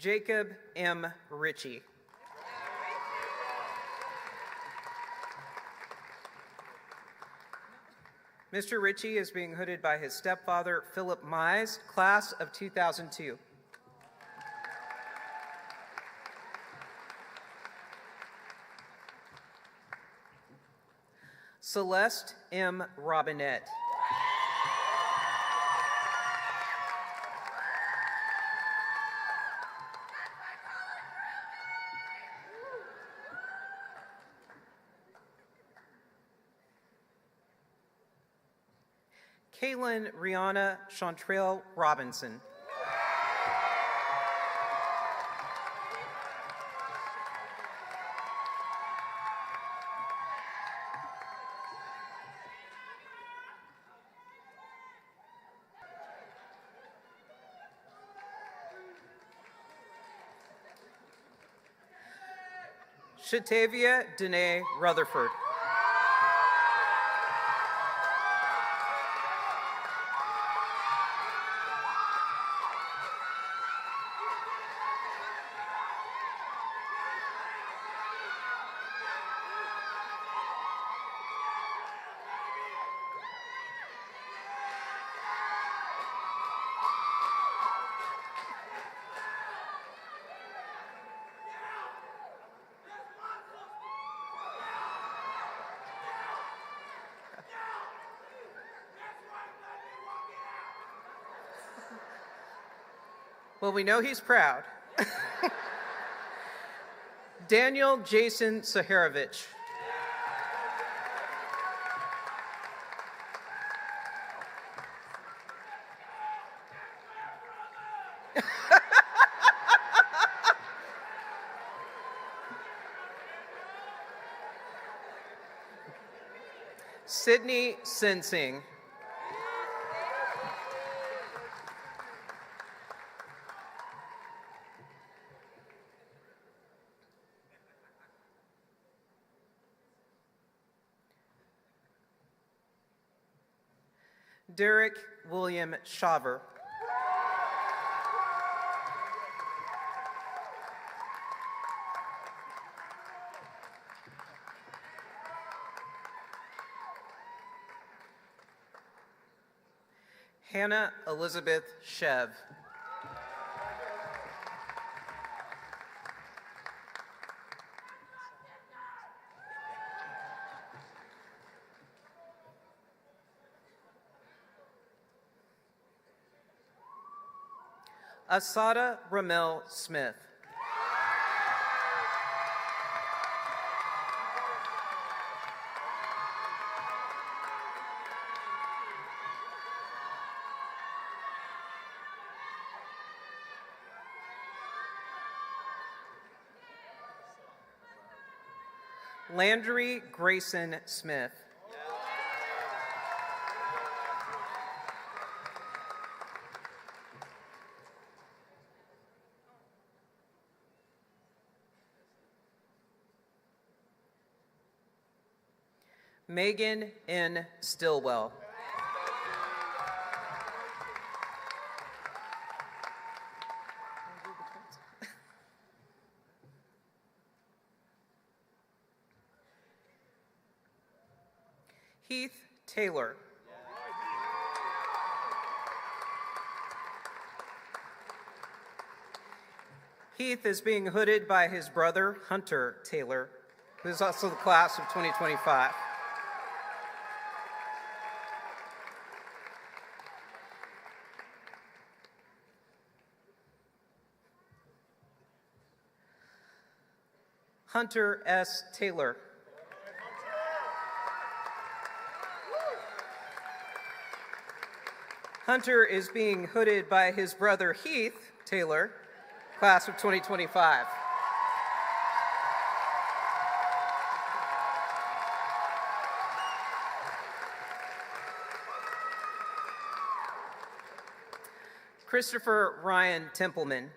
Jacob M. Ritchie. Mr. Ritchie is being hooded by his stepfather, Philip Mize, class of 2002. Celeste M. Robinette. Kaylin Rihanna Chantrell Robinson. Shatavia Danae Rutherford. Well, we know he's proud. Daniel Jason Saharovich. Sydney Sensing. Derek William Shaver. Hannah Elizabeth Shev. Asada Ramel Smith. Landry Grayson Smith. Megan N. Stillwell. Heath Taylor. Heath is being hooded by his brother, Hunter Taylor, who is also the class of 2025. Hunter S. Taylor. Hunter is being hooded by his brother Heath Taylor, class of 2025. Christopher Ryan Templeman.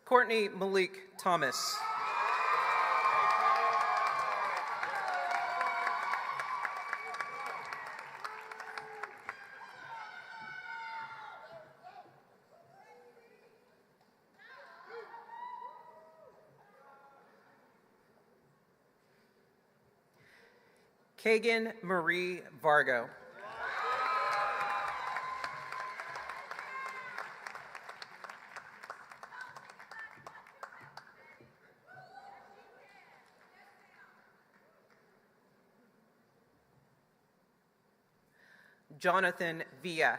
Courtney Malik Thomas. Kagan Marie Vargo. Jonathan Villa.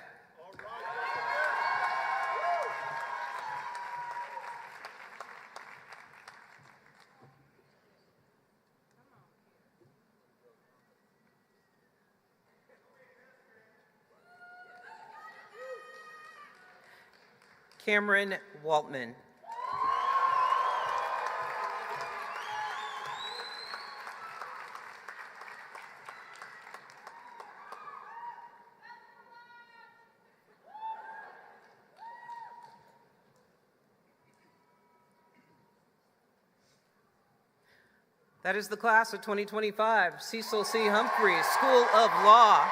Cameron Waltman. That is the class of 2025, Cecil C. Humphrey, School of Law.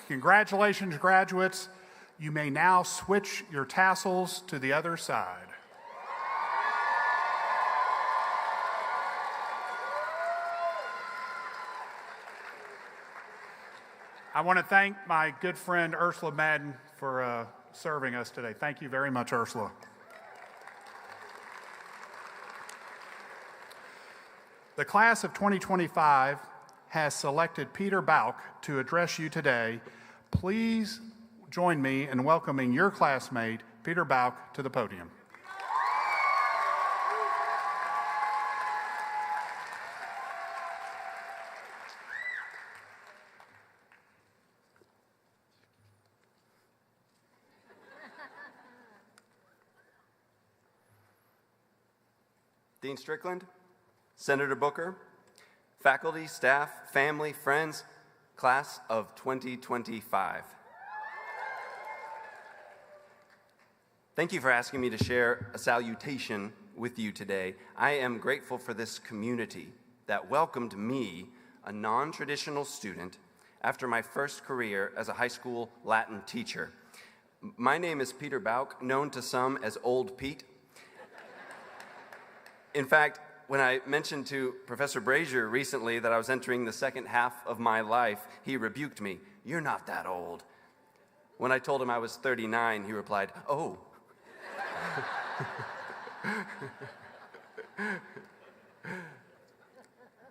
Congratulations, graduates. You may now switch your tassels to the other side. I want to thank my good friend Ursula Madden for serving us today. Thank you very much, Ursula. The class of 2025 has selected Peter Bauk to address you today. Please join me in welcoming your classmate, Peter Bauk, to the podium. Dean Strickland, Senator Booker, faculty, staff, family, friends, Class of 2025. Thank you for asking me to share a salutation with you today. I am grateful for this community that welcomed me, a non-traditional student, after my first career as a high school Latin teacher. My name is Peter Bauk, known to some as Old Pete. In fact, when I mentioned to Professor Brazier recently that I was entering the second half of my life, he rebuked me. "You're not that old." When I told him I was 39, he replied, "Oh."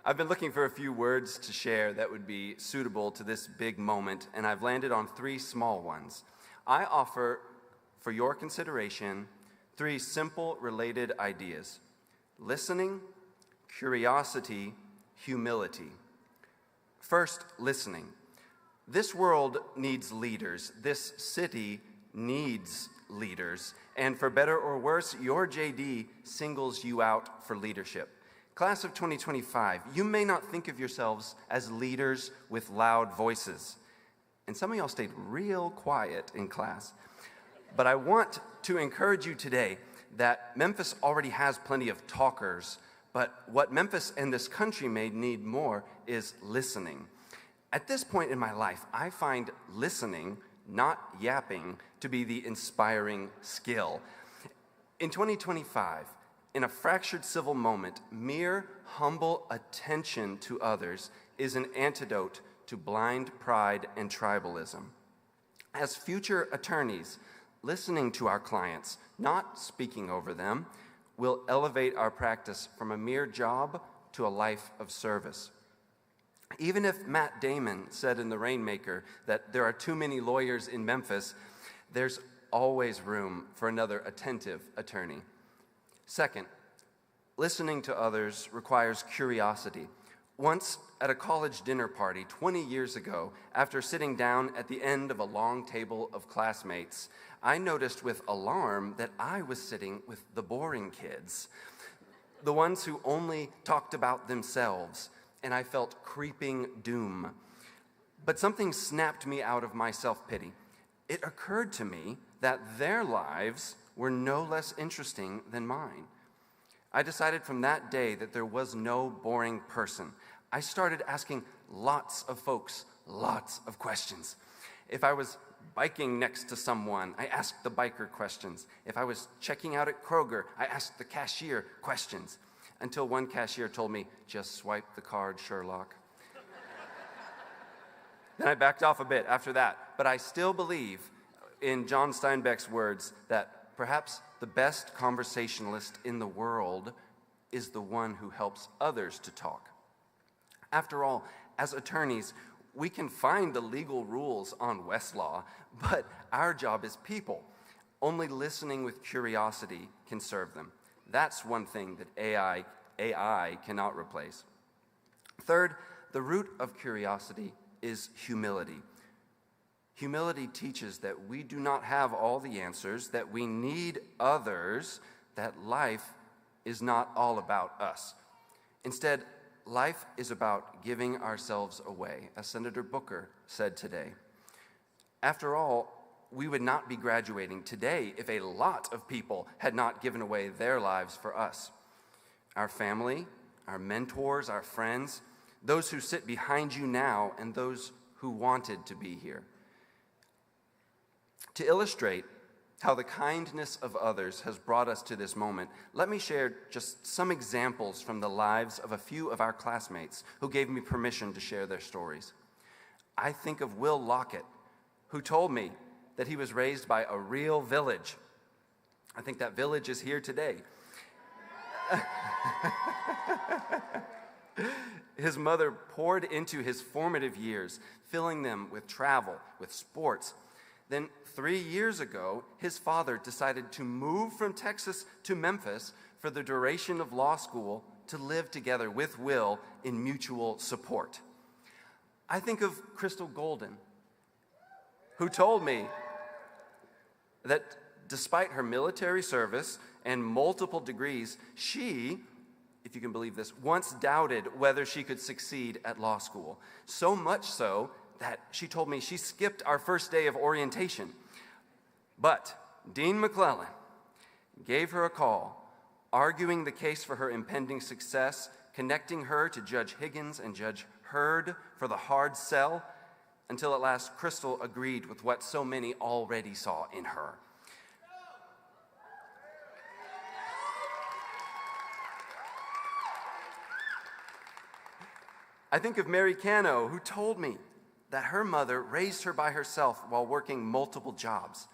I've been looking for a few words to share that would be suitable to this big moment, and I've landed on 3 small ones. I offer for your consideration 3 simple related ideas: listening, curiosity, humility. First, listening. This world needs leaders. This city needs leaders. And for better or worse, your JD singles you out for leadership. Class of 2025, you may not think of yourselves as leaders with loud voices. And some of y'all stayed real quiet in class. But I want to encourage you today that Memphis already has plenty of talkers, but what Memphis and this country may need more is listening. At this point in my life, I find listening, not yapping, to be the inspiring skill. In 2025, in a fractured civil moment, mere humble attention to others is an antidote to blind pride and tribalism. As future attorneys, listening to our clients, not speaking over them, will elevate our practice from a mere job to a life of service. Even if Matt Damon said in The Rainmaker that there are too many lawyers in Memphis, there's always room for another attentive attorney. Second, listening to others requires curiosity. Once at a college dinner party 20 years ago, after sitting down at the end of a long table of classmates, I noticed with alarm that I was sitting with the boring kids, the ones who only talked about themselves, and I felt creeping doom. But something snapped me out of my self-pity. It occurred to me that their lives were no less interesting than mine. I decided from that day that there was no boring person. I started asking lots of folks lots of questions. If I was biking next to someone, I asked the biker questions. If I was checking out at Kroger, I asked the cashier questions. Until one cashier told me, "Just swipe the card, Sherlock." Then I backed off a bit after that, but I still believe, in John Steinbeck's words, that perhaps the best conversationalist in the world is the one who helps others to talk. After all, as attorneys, we can find the legal rules on Westlaw, but our job is people. Only listening with curiosity can serve them. That's one thing that AI cannot replace. Third, the root of curiosity is humility. Humility teaches that we do not have all the answers, that we need others, that life is not all about us. Instead, life is about giving ourselves away, as Senator Booker said today. After all, we would not be graduating today if a lot of people had not given away their lives for us. Our family, our mentors, our friends, those who sit behind you now, and those who wanted to be here. To illustrate how the kindness of others has brought us to this moment, let me share just some examples from the lives of a few of our classmates who gave me permission to share their stories. I think of Will Lockett, who told me that he was raised by a real village. I think that village is here today. His mother poured into his formative years, filling them with travel, with sports. Then 3 years ago, his father decided to move from Texas to Memphis for the duration of law school to live together with Will in mutual support. I think of Crystal Golden, who told me that despite her military service and multiple degrees, she if you can believe this, once doubted whether she could succeed at law school. So much so that she told me she skipped our first day of orientation. But Dean McClellan gave her a call, arguing the case for her impending success, connecting her to Judge Higgins and Judge Hurd for the hard sell, until at last Crystal agreed with what so many already saw in her. I think of Mary Cano, who told me that her mother raised her by herself while working multiple jobs.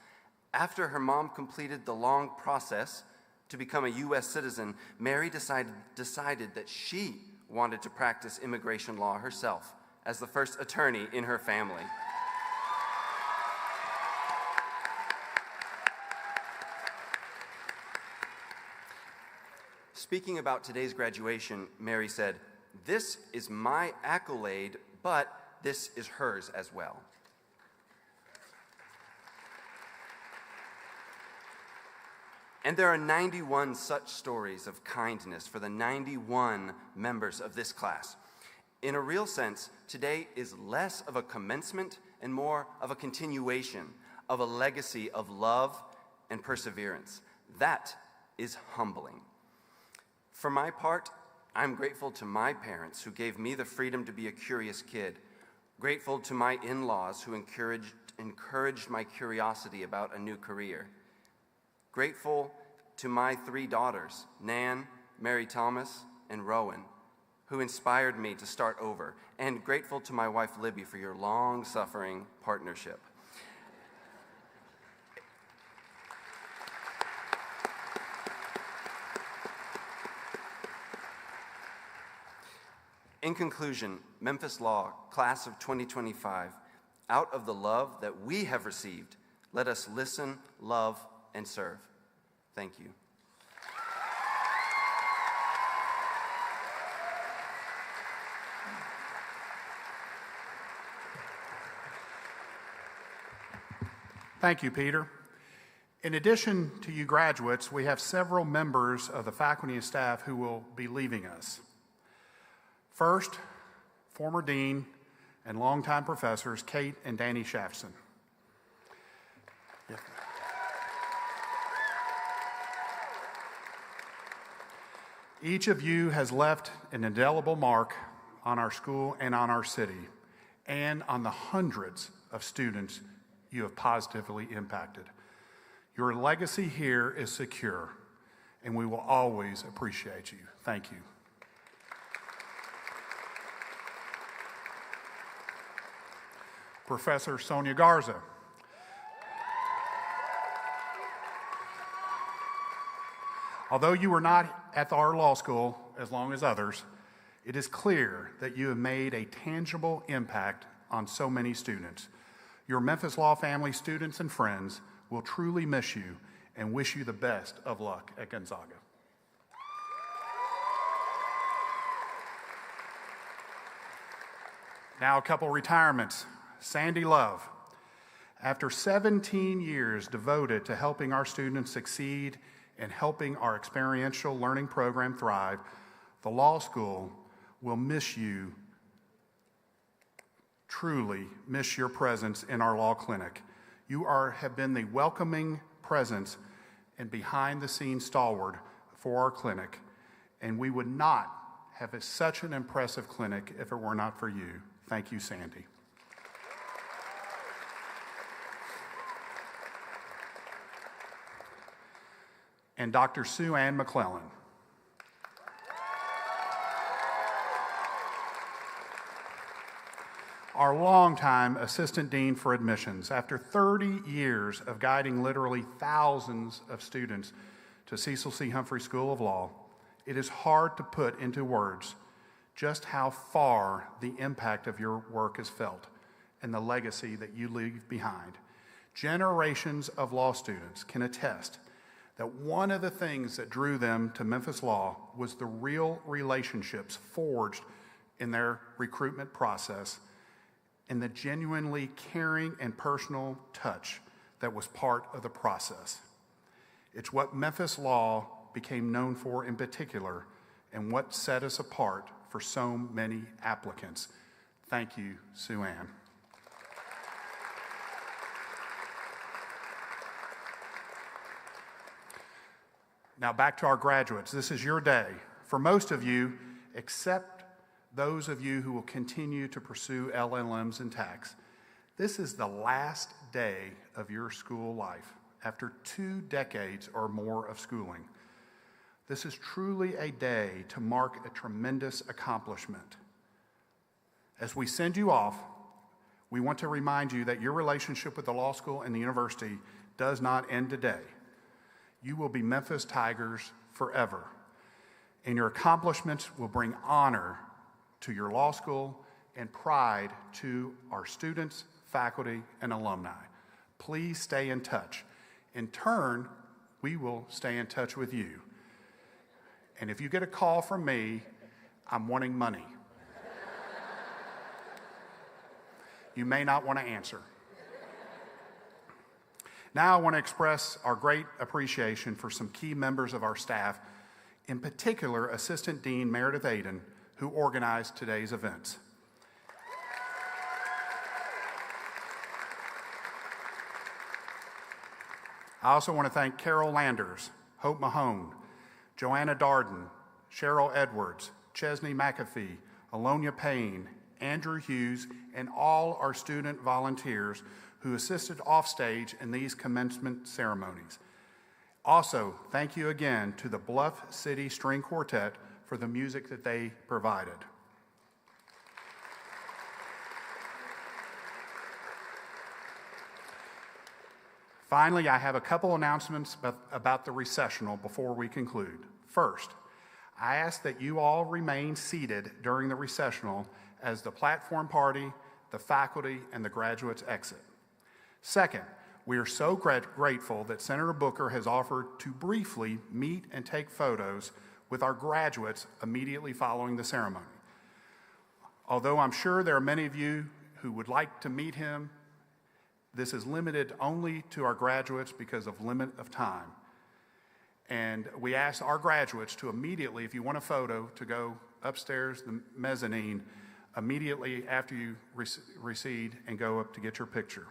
After her mom completed the long process to become a U.S. citizen, Mary decided that she wanted to practice immigration law herself as the first attorney in her family. Speaking about today's graduation, Mary said, "This is my accolade, but this is hers as well." And there are 91 such stories of kindness for the 91 members of this class. In a real sense, today is less of a commencement and more of a continuation of a legacy of love and perseverance. That is humbling. For my part, I'm grateful to my parents who gave me the freedom to be a curious kid, grateful to my in-laws who encouraged my curiosity about a new career, grateful to my 3 daughters, Nan, Mary Thomas, and Rowan, who inspired me to start over, and grateful to my wife Libby for your long-suffering partnership. In conclusion, Memphis Law, class of 2025, out of the love that we have received, let us listen, love, and serve. Thank you. Thank you, Peter. In addition to you graduates, we have several members of the faculty and staff who will be leaving us. First, former dean and longtime professors Kate and Danny Shafson. Yeah. Each of you has left an indelible mark on our school and on our city, and on the hundreds of students you have positively impacted. Your legacy here is secure, and we will always appreciate you. Thank you. Professor Sonia Garza. Although you were not at our law school as long as others, it is clear that you have made a tangible impact on so many students. Your Memphis Law family, students, and friends will truly miss you and wish you the best of luck at Gonzaga. Now a couple retirements. Sandy Love. After 17 years devoted to helping our students succeed and helping our experiential learning program thrive, the law school will miss you, truly miss your presence in our law clinic. You have been the welcoming presence and behind-the-scenes stalwart for our clinic, and we would not have such an impressive clinic if it were not for you. Thank you, Sandy. And Dr. Sue Ann McClellan. Our longtime Assistant Dean for Admissions. After 30 years of guiding literally thousands of students to Cecil C. Humphrey School of Law, it is hard to put into words just how far the impact of your work is felt and the legacy that you leave behind. Generations of law students can attest that one of the things that drew them to Memphis Law was the real relationships forged in their recruitment process and the genuinely caring and personal touch that was part of the process. It's what Memphis Law became known for in particular, and what set us apart for so many applicants. Thank you, Sue Ann. Now back to our graduates. This is your day. For most of you, except those of you who will continue to pursue LLMs and tax, this is the last day of your school life after 2 decades or more of schooling. This is truly a day to mark a tremendous accomplishment. As we send you off, we want to remind you that your relationship with the law school and the university does not end today. You will be Memphis Tigers forever, and your accomplishments will bring honor to your law school and pride to our students, faculty, and alumni. Please stay in touch. In turn, we will stay in touch with you. And if you get a call from me, I'm wanting money. You may not want to answer. Now I want to express our great appreciation for some key members of our staff, in particular Assistant Dean Meredith Aden, who organized today's events. I also want to thank Carol Landers, Hope Mahone, Joanna Darden, Cheryl Edwards, Chesney McAfee, Alonia Payne, Andrew Hughes, and all our student volunteers who assisted offstage in these commencement ceremonies. Also, thank you again to the Bluff City String Quartet for the music that they provided. Finally, I have a couple announcements about the recessional before we conclude. First, I ask that you all remain seated during the recessional as the platform party, the faculty, and the graduates exit. Second, we are so grateful that Senator Booker has offered to briefly meet and take photos with our graduates immediately following the ceremony. Although I'm sure there are many of you who would like to meet him, this is limited only to our graduates because of limit of time. And we ask our graduates to immediately, if you want a photo, to go upstairs, the mezzanine, immediately after you recede and go up to get your picture.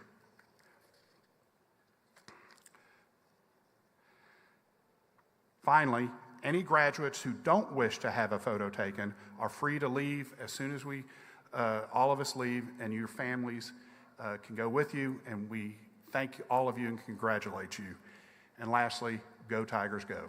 Finally, any graduates who don't wish to have a photo taken are free to leave as soon as all of us leave, and your families can go with you, and we thank all of you and congratulate you. And lastly, go Tigers, go.